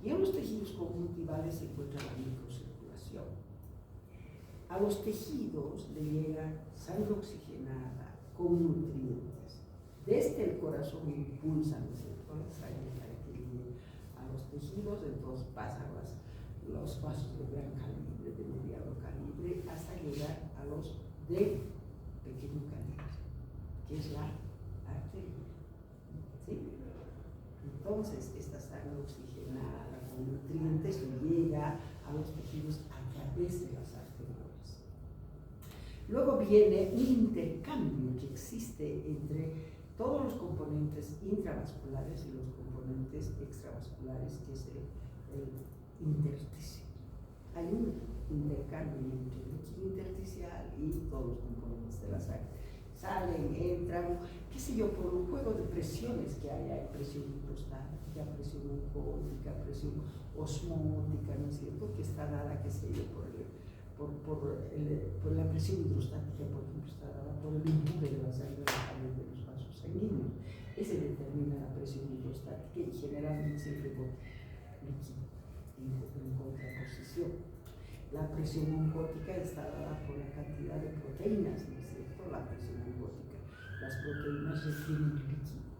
y en los tejidos conjuntivales se encuentra la microcirculación. A los tejidos le llega sangre oxigenada con nutrientes. Desde el corazón impulsan la sangre para que llegue a los tejidos, entonces pasan los vasos de gran calibre, de mediano calibre, hasta llegar a los de pequeño calibre, que es la arteria. ¿Sí? Entonces, esta sangre oxigenada con nutrientes llega a los tejidos a través de las arteriolas. Luego viene un intercambio que existe entre todos los componentes intravasculares y los componentes extravasculares, que es el intersticio. Hay un intercambio entre el líquido intersticial y todos los componentes de la sangre. Salen, entran, qué sé yo, por un juego de presiones que hay presión hidrostática, presión oncótica, presión osmótica, ¿no es cierto?, que está dada, qué sé yo, por la presión hidrostática, por ejemplo, está dada por el empuje de la sangre de los vasos sanguíneos. Ese determina la presión hidrostática y generalmente siempre con líquido en contraposición. La presión oncótica está dada por la cantidad de proteínas, ¿no es cierto?, la presión oncótica. Las proteínas retienen líquido.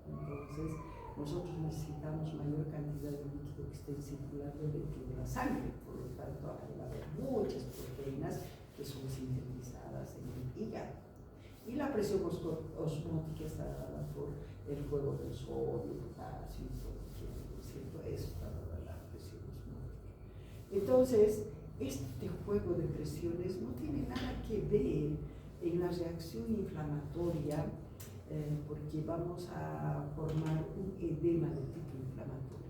Entonces, nosotros necesitamos mayor cantidad de líquido que esté circulando dentro de la sangre. Por lo tanto, hay muchas proteínas que son sintetizadas en el hígado. Y la presión osmótica está dada por el juego del sodio, potasio y todo, ¿no es cierto? Eso está dada la presión osmótica. Entonces, este juego de presiones no tiene nada que ver en la reacción inflamatoria, porque vamos a formar un edema de tipo inflamatorio,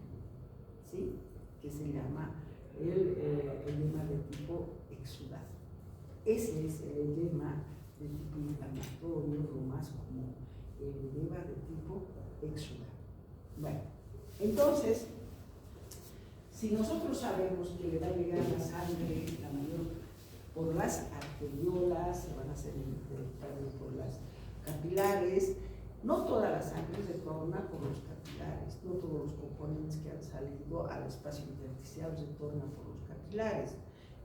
¿sí?, que se llama el edema de tipo exudado. Ese es el edema de tipo inflamatorio, lo más común, el edema de tipo exudado. Bueno, entonces, si nosotros sabemos que le va a llegar la sangre, la mayor, por las arteriolas, se van a hacer intercambios por las capilares, no toda la sangre retorna por los capilares, no todos los componentes que han salido al espacio intersticial retornan por los capilares.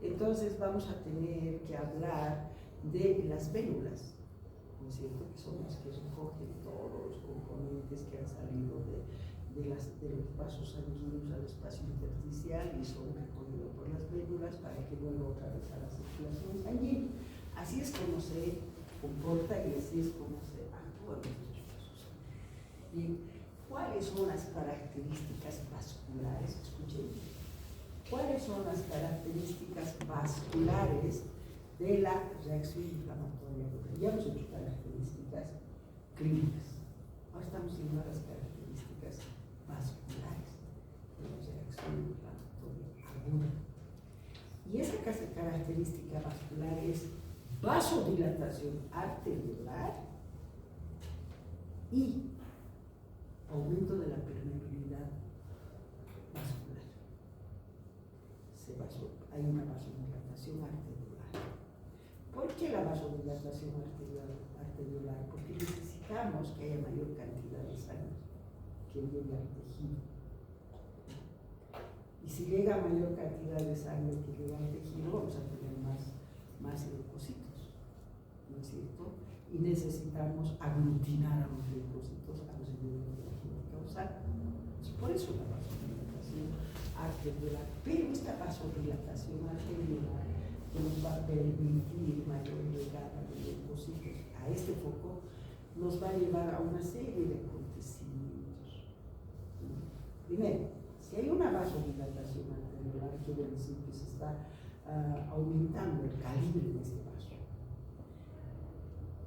Entonces vamos a tener que hablar de las vénulas, ¿no es cierto?, que son las que recogen todos los componentes que han salido de los vasos sanguíneos al espacio intersticial y son recogidos por las vénulas para que vuelva otra vez a la circulación sanguínea. Así es como se comporta y así es como se actúa en estos vasos. Bien, ¿cuáles son las características vasculares? Escuchen, ¿cuáles son las características vasculares de la reacción inflamatoria? Ya hemos hecho características clínicas. Ahora estamos viendo las características vasculares de la reacción inflamatoria aguda. Y esa característica vascular es vasodilatación arteriolar y aumento de la permeabilidad vascular. Hay una vasodilatación arteriolar. ¿Por qué la vasodilatación arteriolar? Porque necesitamos que haya mayor cantidad de sangre que llegue al tejido. Y si llega mayor cantidad de sangre que llega al tejido, vamos a tener más leucocitos, ¿no es cierto? Y necesitamos aglutinar a los leucocitos a los individuos de la química causal. Por eso la vasodilatación arteriolar. Pero esta vasodilatación arteriolar nos va a permitir mayor llegada de leucocitos a este foco, nos va a llevar a una serie de acontecimientos. Primero, si hay una vasodilatación arteriolar, quiere decir que se está aumentando el calibre de este vaso.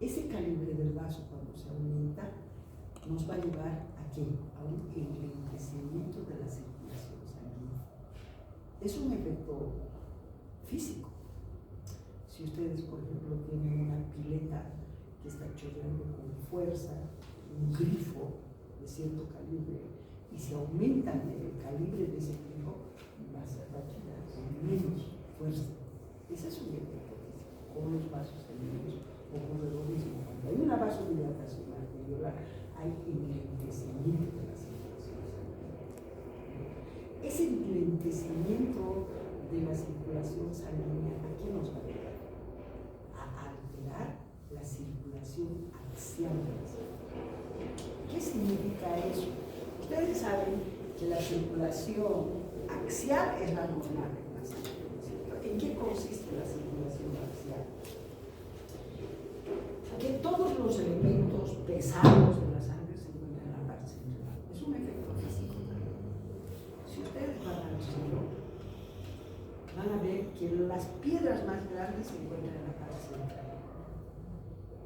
Ese calibre del vaso, cuando se aumenta, nos va a llevar a ¿qué? A un enlentecimiento de la circulación sanguínea. Es un efecto físico. Si ustedes, por ejemplo, tienen una pileta que está chorreando con fuerza, un grifo de cierto calibre, y se aumenta el calibre de ese grifo, va a tirar con menos fuerza. Ese es un efecto físico, con los vasos sanguíneos o con el organismo. Cuando hay una vasodilatación arteriolar, hay enlentecimiento de la circulación sanguínea. Ese enlentecimiento de la circulación sanguínea, ¿a qué nos va a llevar? A alterar la circulación axial de la sangre. ¿Qué significa eso? Ustedes saben que la circulación axial es la normal en la sangre. ¿En qué consiste la circulación axial? Que todos los elementos pesados de la sangre se encuentran en la parte central. Es un efecto físico también. Si ustedes van al cielo, van a ver que las piedras más grandes se encuentran en la parte central.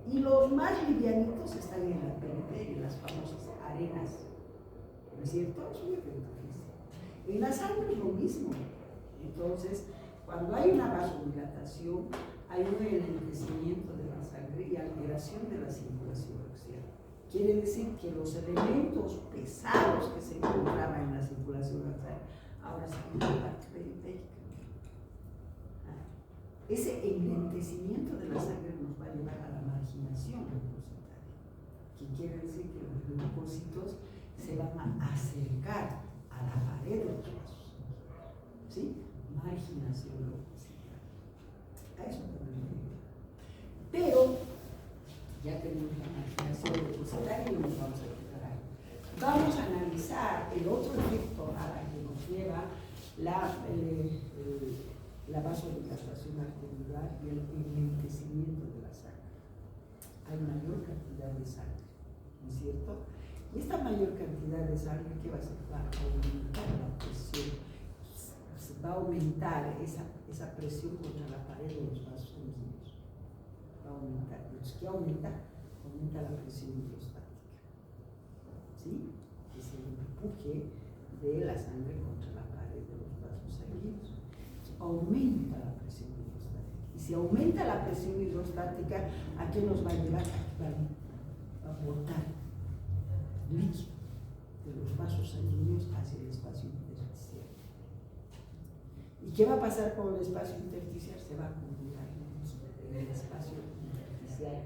Y los más livianitos están en la periferia, las famosas arenas. ¿No es cierto? Es un efecto físico. En la sangre es lo mismo. Entonces, cuando hay una vasodilatación, hay un enlentecimiento de la sangre y alteración de la circulación axial. Quiere decir que los elementos pesados que se encontraban en la circulación axial ahora están en la parte periférica. Ese enlentecimiento de la sangre nos va a llevar a la marginación leucocitaria, que quiere decir que los leucocitos se van a acercar a la pared de los vasos. ¿Sí? Marginación leucocitaria. A eso también me ayuda. Pero ya tenemos la marginación leucocitaria y nos vamos a preparar. Vamos a analizar el otro efecto a la que nos lleva la vasodilatación arteriolar y el enlentecimiento de la sangre. Hay mayor cantidad de sangre, ¿no es cierto? Y esta mayor cantidad de sangre, ¿qué va a hacer? Va a aumentar la presión, va a aumentar esa presión contra la pared de los vasos sanguíneos. Va a aumentar. Entonces, ¿qué aumenta? Aumenta la presión hidrostática. ¿Sí? Es el empuje de la sangre contra la pared de los vasos sanguíneos. Aumenta la presión hidrostática. Y si aumenta la presión hidrostática, ¿a qué nos va a llevar? A que va a botar líquido de los vasos sanguíneos hacia el espacio intersticial. ¿Y qué va a pasar con el espacio intersticial? Se va a acumular en el espacio intersticial.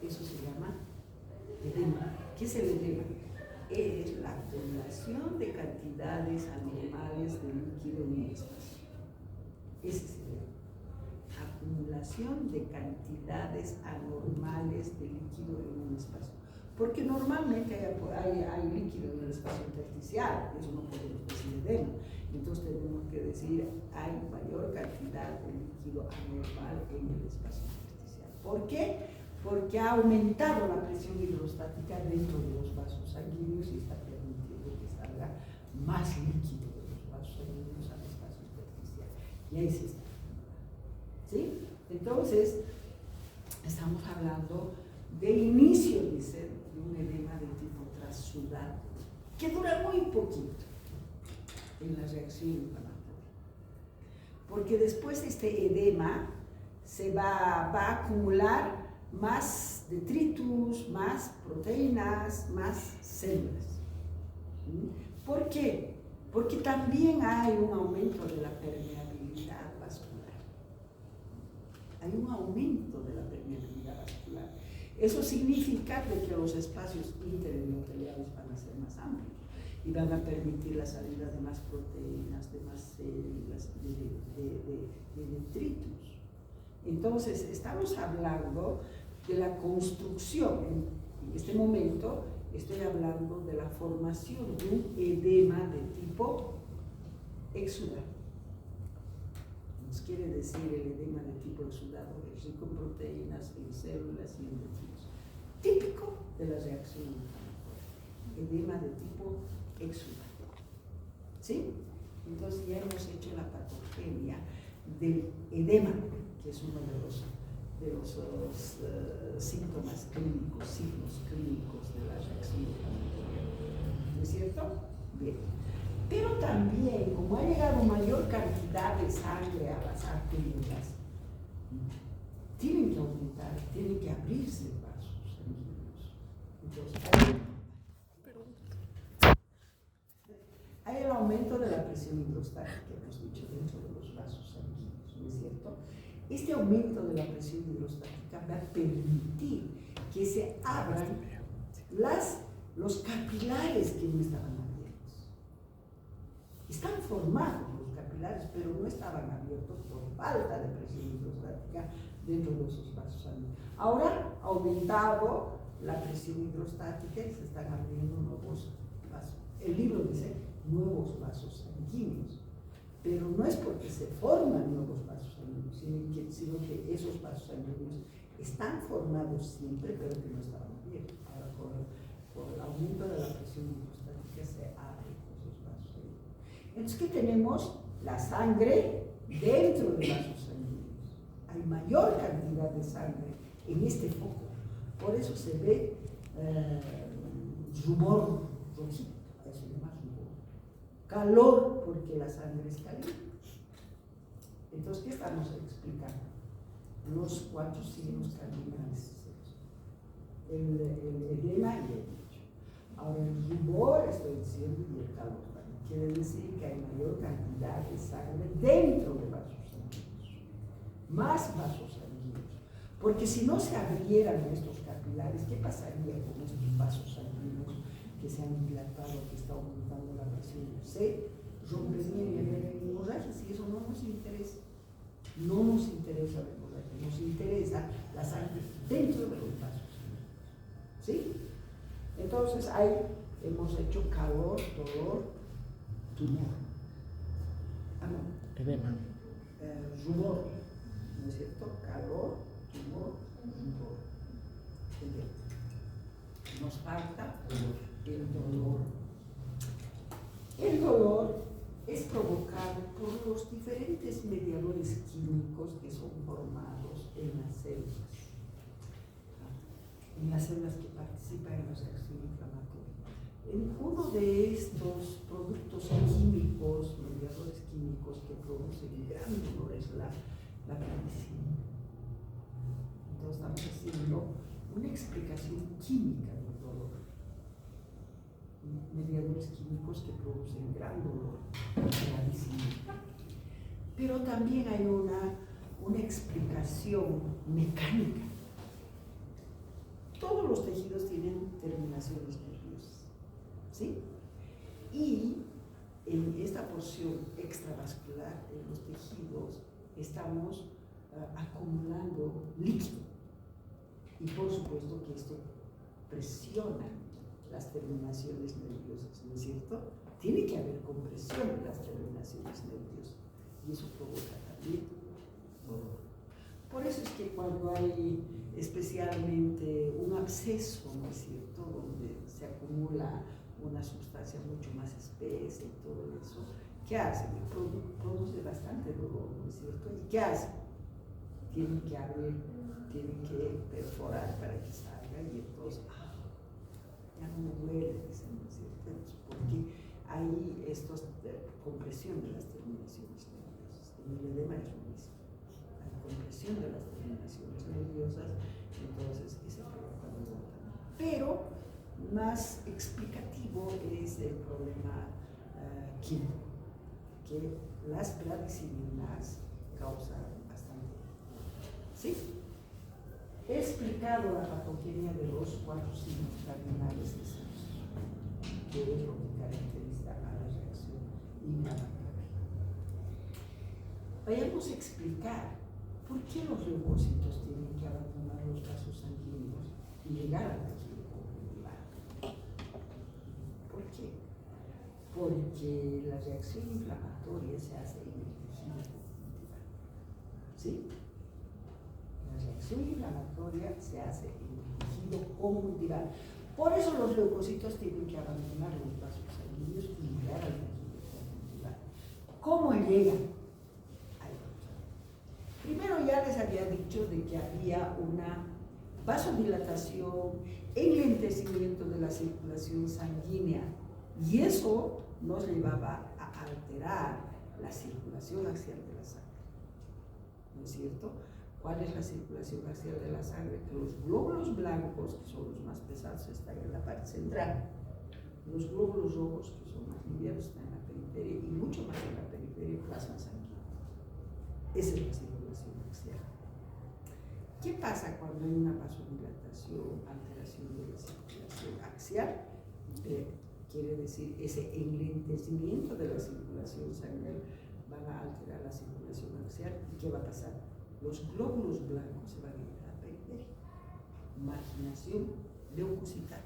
Eso se llama edema. ¿Qué es el edema? Es la acumulación de cantidades anormales de líquido en el espacio. Ese es el edema. Acumulación de cantidades anormales de líquido en un espacio. Porque normalmente hay líquido en el espacio intersticial, eso no podemos decir edema. Entonces tenemos que decir hay mayor cantidad de líquido anormal en el espacio intersticial. ¿Por qué? Porque ha aumentado la presión hidrostática dentro de los vasos sanguíneos y está permitiendo que salga más líquido de los vasos sanguíneos al espacio intersticial. Y ahí se está. ¿Sí? Entonces, estamos hablando de inicio, dice, de un edema de tipo trasudado, que dura muy poquito en la reacción inflamatoria. Porque después este edema se va a acumular más detritus, más proteínas, más células. ¿Por qué? Porque también hay un aumento de la permeabilidad vascular. Hay un aumento de la permeabilidad vascular. Eso significa que los espacios interendoteliales van a ser más amplios y van a permitir la salida de más proteínas, de más células, de detritus. Entonces, estamos hablando de la construcción. En este momento estoy hablando de la formación de un edema de tipo exudado. Nos quiere decir el edema de tipo exudado, es rico en proteínas, en células y en detritus. Típico de la reacción inflamatoria. Edema de tipo exudado. ¿Sí? Entonces ya hemos hecho la patogenia del edema, que es uno de los síntomas clínicos, signos clínicos de la reacción inflamatoria. ¿No es cierto? Bien. Pero también, como ha llegado mayor cantidad de sangre a las arterias, tienen que aumentar, tienen que abrirse vasos sanguíneos. Entonces, hay el aumento de la presión hidrostática, que hemos dicho, dentro de los vasos sanguíneos, ¿no es cierto? Este aumento de la presión hidrostática va a permitir que se abran los capilares que no estaban abiertos. Están formados los capilares, pero no estaban abiertos por falta de presión hidrostática dentro de esos vasos sanguíneos. Ahora ha aumentado la presión hidrostática y se están abriendo nuevos vasos. El libro dice nuevos vasos sanguíneos, pero no es porque se forman nuevos vasos sanguíneos, sino que esos vasos sanguíneos están formados siempre, pero que no estaban abiertos. Ahora, por el aumento de la presión hidrostática se abren esos vasos sanguíneos. Entonces, ¿qué tenemos? La sangre dentro de vasos sanguíneos. Hay mayor cantidad de sangre en este foco. Por eso se ve rubor rojito, eso se llama rubor. Calor, porque la sangre es caliente. Entonces, ¿qué estamos explicando? Los 4 signos cardinales. El edema y el hecho. Ahora, el rubor, estoy diciendo, y el calor también. Quiere decir que hay mayor cantidad de sangre dentro de vasos sanguíneos. Más vasos sanguíneos. Porque si no se abrieran estos capilares, ¿qué pasaría con estos vasos sanguíneos que se han dilatado, que está aumentando la presión? Se romperían y habría hemorragias, y eso no nos interesa. No nos interesa la hemorragia, nos interesa la sangre dentro de los vasos sanguíneos. ¿Sí? Entonces ahí hemos hecho calor, dolor, tumor. Edema. Rubor, ¿no es cierto? Calor, tumor, rubor. Nos falta el dolor. El dolor es provocado por los diferentes mediadores químicos que son formados en las células que participan en la reacción inflamatoria. Uno de estos productos químicos, mediadores químicos que producen gran dolor es la penicilina. Entonces estamos haciendo una explicación química del dolor. Mediadores químicos que producen gran dolor, gravísimo. Pero también hay una explicación mecánica. Todos los tejidos tienen terminaciones nerviosas, ¿sí? Y en esta porción extravascular, en los tejidos, estamos acumulando líquido. Y por supuesto que esto presiona las terminaciones nerviosas, ¿no es cierto? Tiene que haber compresión en las terminaciones nerviosas y eso provoca también dolor. Por eso es que cuando hay especialmente un absceso, ¿no es cierto?, donde se acumula una sustancia mucho más espesa y todo eso, ¿qué hace? Produce bastante dolor, ¿no es cierto? ¿Y qué hace? Tienen que abrir, tienen que perforar para que salga y entonces ya no me duele, dicen, ¿no es cierto? Porque hay estos compresión de las terminaciones nerviosas. En el edema es lo mismo. Hay compresión de las terminaciones nerviosas, entonces ese provoca dolor también. Pero más explicativo es el problema químico, que las bradicininas causan bastante. ¿Sí? He explicado la patogenia de los 4 signos cardinales que es lo que caracteriza a la reacción inflamatoria. Vayamos a explicar por qué los leucocitos tienen que abandonar los vasos sanguíneos y llegar al tejido conjuntival. ¿Por qué? Porque la reacción inflamatoria se hace en el tejido conjuntival. ¿Sí? La reacción inflamatoria se hace en el tejido conjuntival. Por eso los leucocitos tienen que abandonar los vasos sanguíneos y llegar al tejido conjuntival. ¿Cómo llegan? Primero ya les había dicho de que había una vasodilatación, enlentecimiento de la circulación sanguínea, y eso nos llevaba a alterar la circulación axial de la sangre. ¿No es cierto? ¿Cuál es la circulación axial de la sangre? Que los glóbulos blancos, que son los más pesados, están en la parte central. Los glóbulos rojos, que son más livianos, están en la periferia, y mucho más en la periferia, plasma sanguíneo. Esa es la circulación axial. ¿Qué pasa cuando hay una vasodilatación, alteración de la circulación axial? Quiere decir, ese enlentecimiento de la circulación sanguínea van a alterar la circulación axial. ¿Y qué va a pasar? Los glóbulos blancos se van a ir a la periferia. Marginación leucocitaria.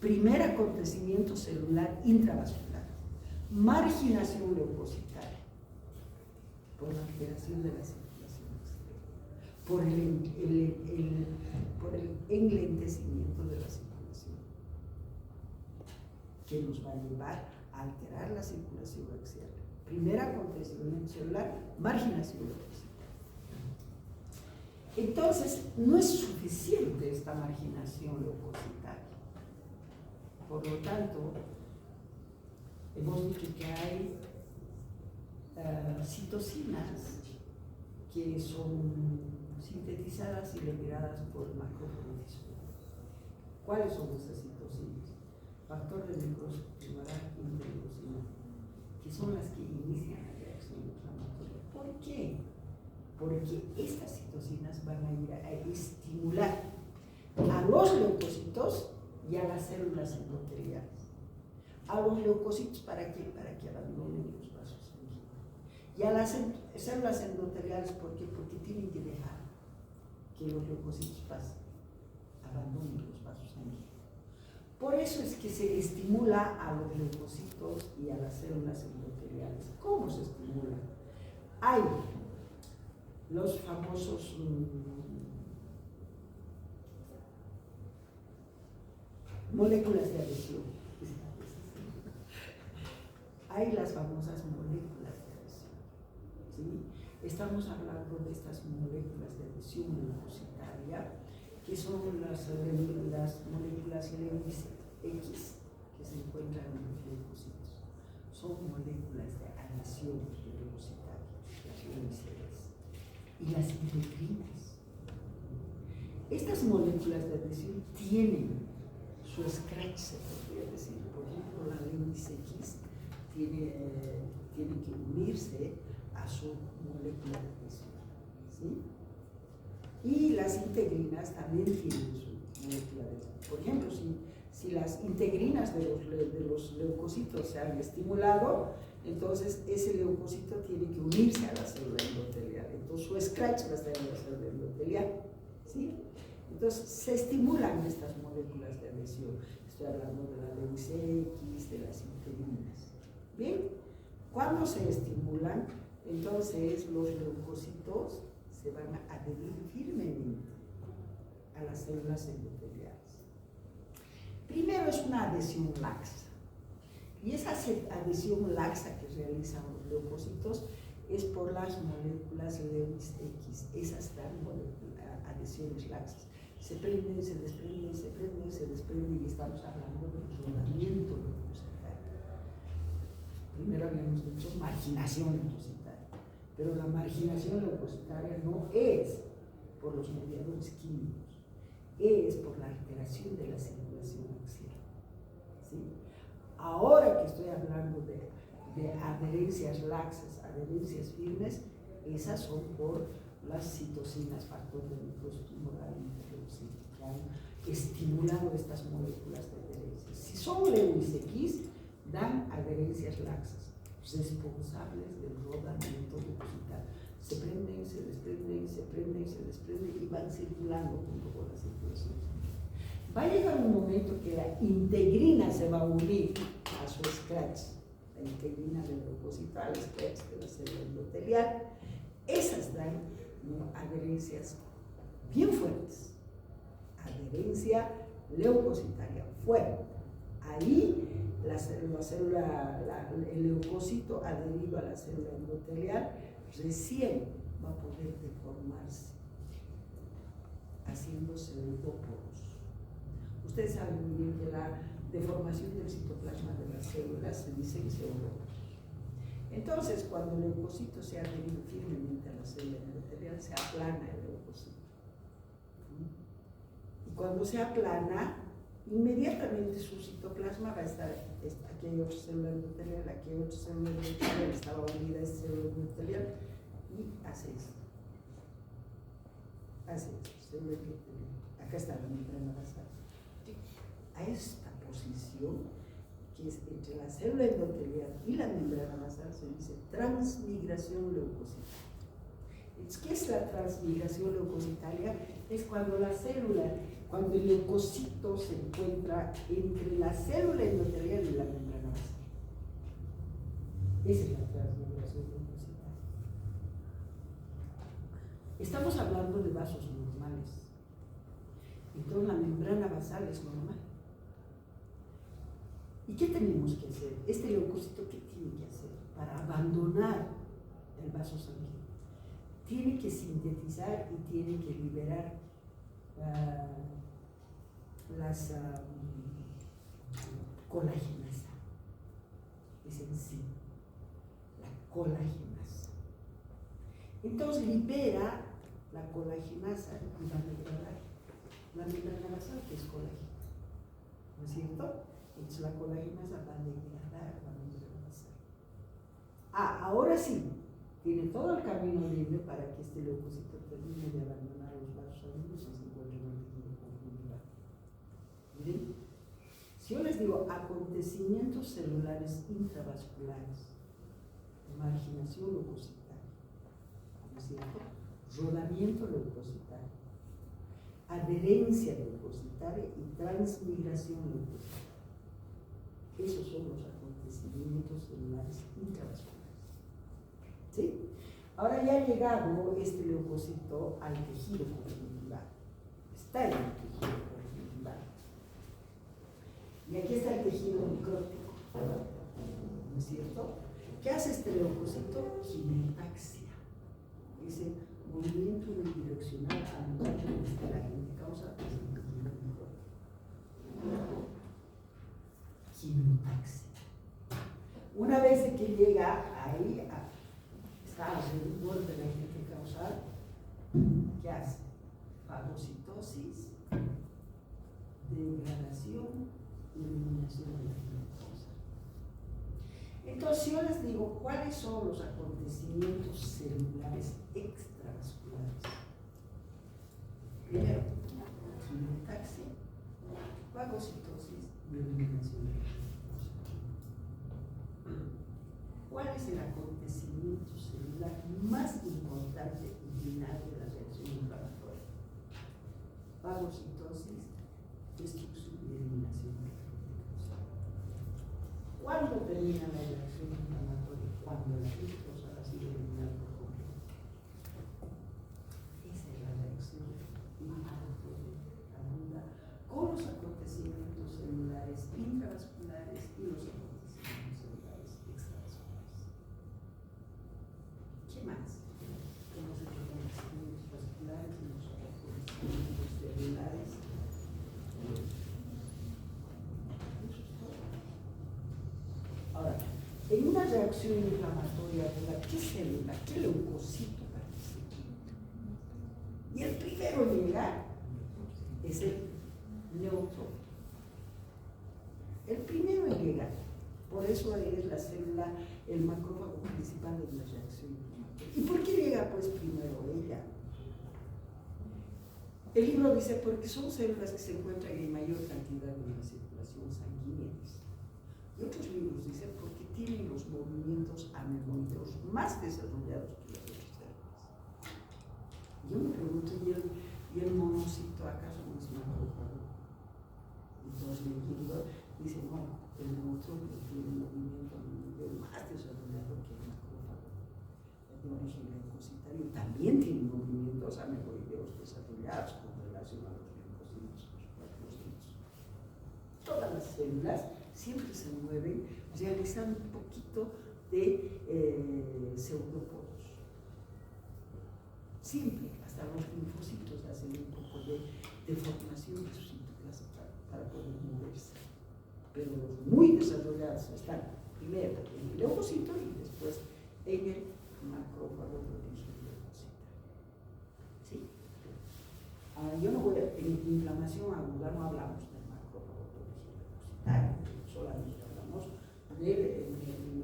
Primer acontecimiento celular intravascular. Marginación leucocitaria. Por la alteración de la circulación exterior, por el enlentecimiento de la circulación, que nos va a llevar a alterar la circulación axial. Primer acontecimiento celular, marginación leucocitaria. Entonces, no es suficiente esta marginación leucocitaria. Por lo tanto, hemos dicho que hay citocinas que son sintetizadas y liberadas por macrófagos. ¿Cuáles son esas citocinas? Factor de necrosis tumoral y interleucina, que son las que inician la reacción inflamatoria. ¿Por qué? Porque estas citocinas van a ir a estimular a los leucocitos y a las células endoteliales. A los leucocitos, ¿para qué? Para que abandonen los vasos sanguíneos. Y a las células endoteliales, ¿por qué? Porque tienen que dejar que los leucocitos pasen, abandonen los vasos sanguíneos. Por eso es que se estimula a los leucocitos y a las células endoteliales. ¿Cómo se estimula? Hay los famosos moléculas de adhesión. Hay las famosas moléculas de adhesión. ¿Sí? Estamos hablando de estas moléculas de adhesión leucocitaria, que son las moléculas Lewis X que se encuentran en los leucocitos. Son moléculas de adhesión leucocitaria, las Lewis X. Y las integrinas. Estas moléculas de adhesión tienen su scratch, se podría decir. Por ejemplo, la Lewis X tiene que unirse a su molécula de adhesión. ¿Sí? Y las integrinas también tienen su molécula de adhesión. Por ejemplo, si las integrinas de los leucocitos se han estimulado, entonces ese leucocito tiene que unirse a la célula endotelial. Entonces su scratch va a estar en la célula endotelial. ¿Sí? Entonces se estimulan estas moléculas de adhesión. Estoy hablando de la Lewis X, de las integrinas. Bien, cuando se estimulan, entonces los leucocitos se van a adherir firmemente a las células endoteliales. Primero es una adhesión laxa. Y esa adhesión laxa que realizan los leucocitos es por las moléculas Lewis X. Esas dan adhesiones laxas. se prenden, se desprenden, se prenden, se desprenden, y estamos hablando del rodamiento leucocitario. Primero habíamos dicho marginación leucocitaria, pero la marginación leucocitaria no es por los mediadores químicos, es por la alteración de la circulación axial. ¿Sí? Ahora que estoy hablando de adherencias laxas, adherencias firmes, esas son por las citocinas, factor de necrosis tumoral, interleucina, que han estimulado estas moléculas de adherencia. Si son Lewis X, dan adherencias laxas, responsables del rodamiento leucocitario. Se prenden, se desprenden, se prenden, se desprenden y van circulando junto con la circulación. Va a llegar un momento que la integrina se va a unir a su scratch, la integrina del leucocital, el scratch de la célula endotelial. Esas dan adherencias bien fuertes, adherencia leucocitaria fuerte. Ahí el leucocito adherido a la célula endotelial recién va a poder deformarse, haciendo pseudoporos. Ustedes saben muy bien que la deformación del citoplasma de las células se dice pseudoporos. Entonces, cuando el leucocito se ha adherido firmemente a la célula endotelial, se aplana el leucocito. Y cuando se aplana, inmediatamente su citoplasma va a estar, aquí hay otra célula endotelial, aquí hay otra célula endotelial, estaba unida a esta célula endotelial, y hace esto. Hace esto, célula endotelial. Acá está la membrana basal. A esta posición, que es entre la célula endotelial y la membrana basal, se dice transmigración leucocitaria. ¿Qué es la transmigración leucocitaria? Es cuando la célula, cuando el leucocito se encuentra entre la célula endotelial y la membrana basal. Esa es la transmigración leucocitaria. Estamos hablando de vasos normales. Entonces la membrana basal es normal. ¿Y qué tenemos que hacer? Este leucocito, ¿qué tiene que hacer para abandonar el vaso sanguíneo? Tiene que sintetizar y tiene que liberar las colagenasa. Es en sí, la colagenasa. Entonces libera la colagenasa y va a degradar la membrana basal, que es colágeno. ¿No es cierto? Entonces la colagenasa va a degradar la membrana basal. Ahora sí, tiene todo el camino libre para que este leucocito termine de abandonar los vasos sanguíneos y se encuentre en el tejido conjuntival. Miren, si yo les digo acontecimientos celulares intravasculares, marginación leucocitaria, ¿no es cierto? Rodamiento leucocitario, adherencia leucocitaria y transmigración leucocitaria. Esos son los acontecimientos celulares intravasculares. ¿Sí? Ahora ya ha llegado este leucocito al tejido conjuntival. Está en el tejido conjuntival. Y aquí está el tejido necrótico. ¿No es cierto? ¿Qué hace este leucocito? Quimiotaxia. Ese movimiento unidireccional al lugar donde está la gente causa tejido necrótico. Quimiotaxia. Una vez que llega ahí, está alrededor de la gente causal, ¿qué hace? Fagocitosis, degradación y eliminación de la gente causal. Entonces, yo les digo, ¿cuáles son los acontecimientos celulares extravasculares? Primero, quimiotaxia, fagocitosis y eliminación de la gente causal. ¿Cuál es el acontecimiento celular más importante y final de la reacción inflamatoria? Fagocitosis, destrucción y eliminación de la gente causal. ¿Cuándo termina la reacción inflamatoria? Cuando la gente causal ha sido eliminada por completo. Esa es la reacción inflamatoria aguda con los acontecimientos celulares intravasculares y los acontecimientos celulares extravasculares. ¿Qué más? Hemos hecho acontecimientos vasculares y los acontecimientos celulares reacción inflamatoria aguda, ¿qué célula, qué leucocito participa? Y el primero en llegar es el neutrófilo. El primero en llegar. Por eso es la célula, el macrófago principal de la reacción inflamatoria. ¿Y por qué llega pues primero ella? El libro dice porque son células que se encuentran en mayor cantidad en la circulación sanguínea. Y otros libros dicen porque tienen los movimientos amemoideos más desarrollados que las otras células. Yo me pregunto, ¿y el monocito acaso no es macrófago? Entonces el libro dice, no, el neutrófilo tiene un movimiento amemoideo más desarrollado que el macrófago de origen leucocitario. También tiene movimientos amemoideos desarrollados con relación a los linfocitos, los plasmocitos. Todas las células siempre se mueven realizando un poquito de pseudoporos. Siempre, hasta los linfocitos hacen un poco de formación de su citoplasma para poder moverse. Pero los muy desarrollados están primero en el leucocito y después en el macrófago de origen leucocitario. ¿Sí? Yo no voy a, en inflamación aguda no hablamos del macrófago de origen leucocitario, solamente hablamos del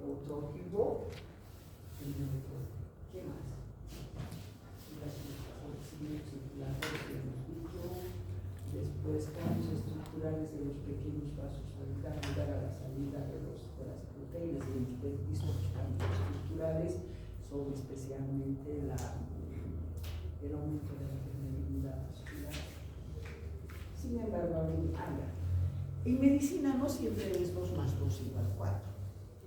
neutrófilo. ¿Qué más? Después cambios estructurales de los pequeños vasos dan lugar a la salida de las proteínas, y hemos visto los cambios estructurales son especialmente el aumento de la permeabilidad vascular. Sin embargo, en medicina no siempre es 2 más 2 igual 4.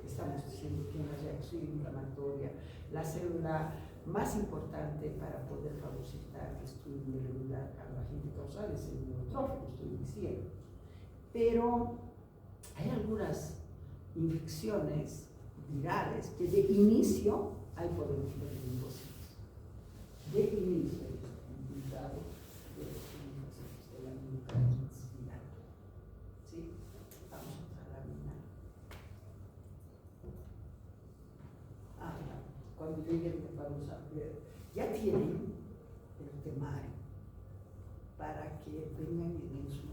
Estamos diciendo que en la reacción inflamatoria la célula más importante para poder fagocitar el estudio regular a la agente causal es el neutrófilo, estoy diciendo. Pero hay algunas infecciones virales que de inicio hay podemos ver linfocitos. De inicio hay invitados de los linfocitos de la nucleosis viral. ¿Sí? Vamos a otra lámina. Cuando lleguen vamos a ver, ya tienen el temario para que vengan en su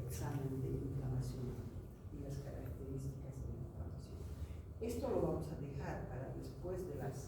examen de inflamación y las características de la inflamación. Esto lo vamos a dejar para después de las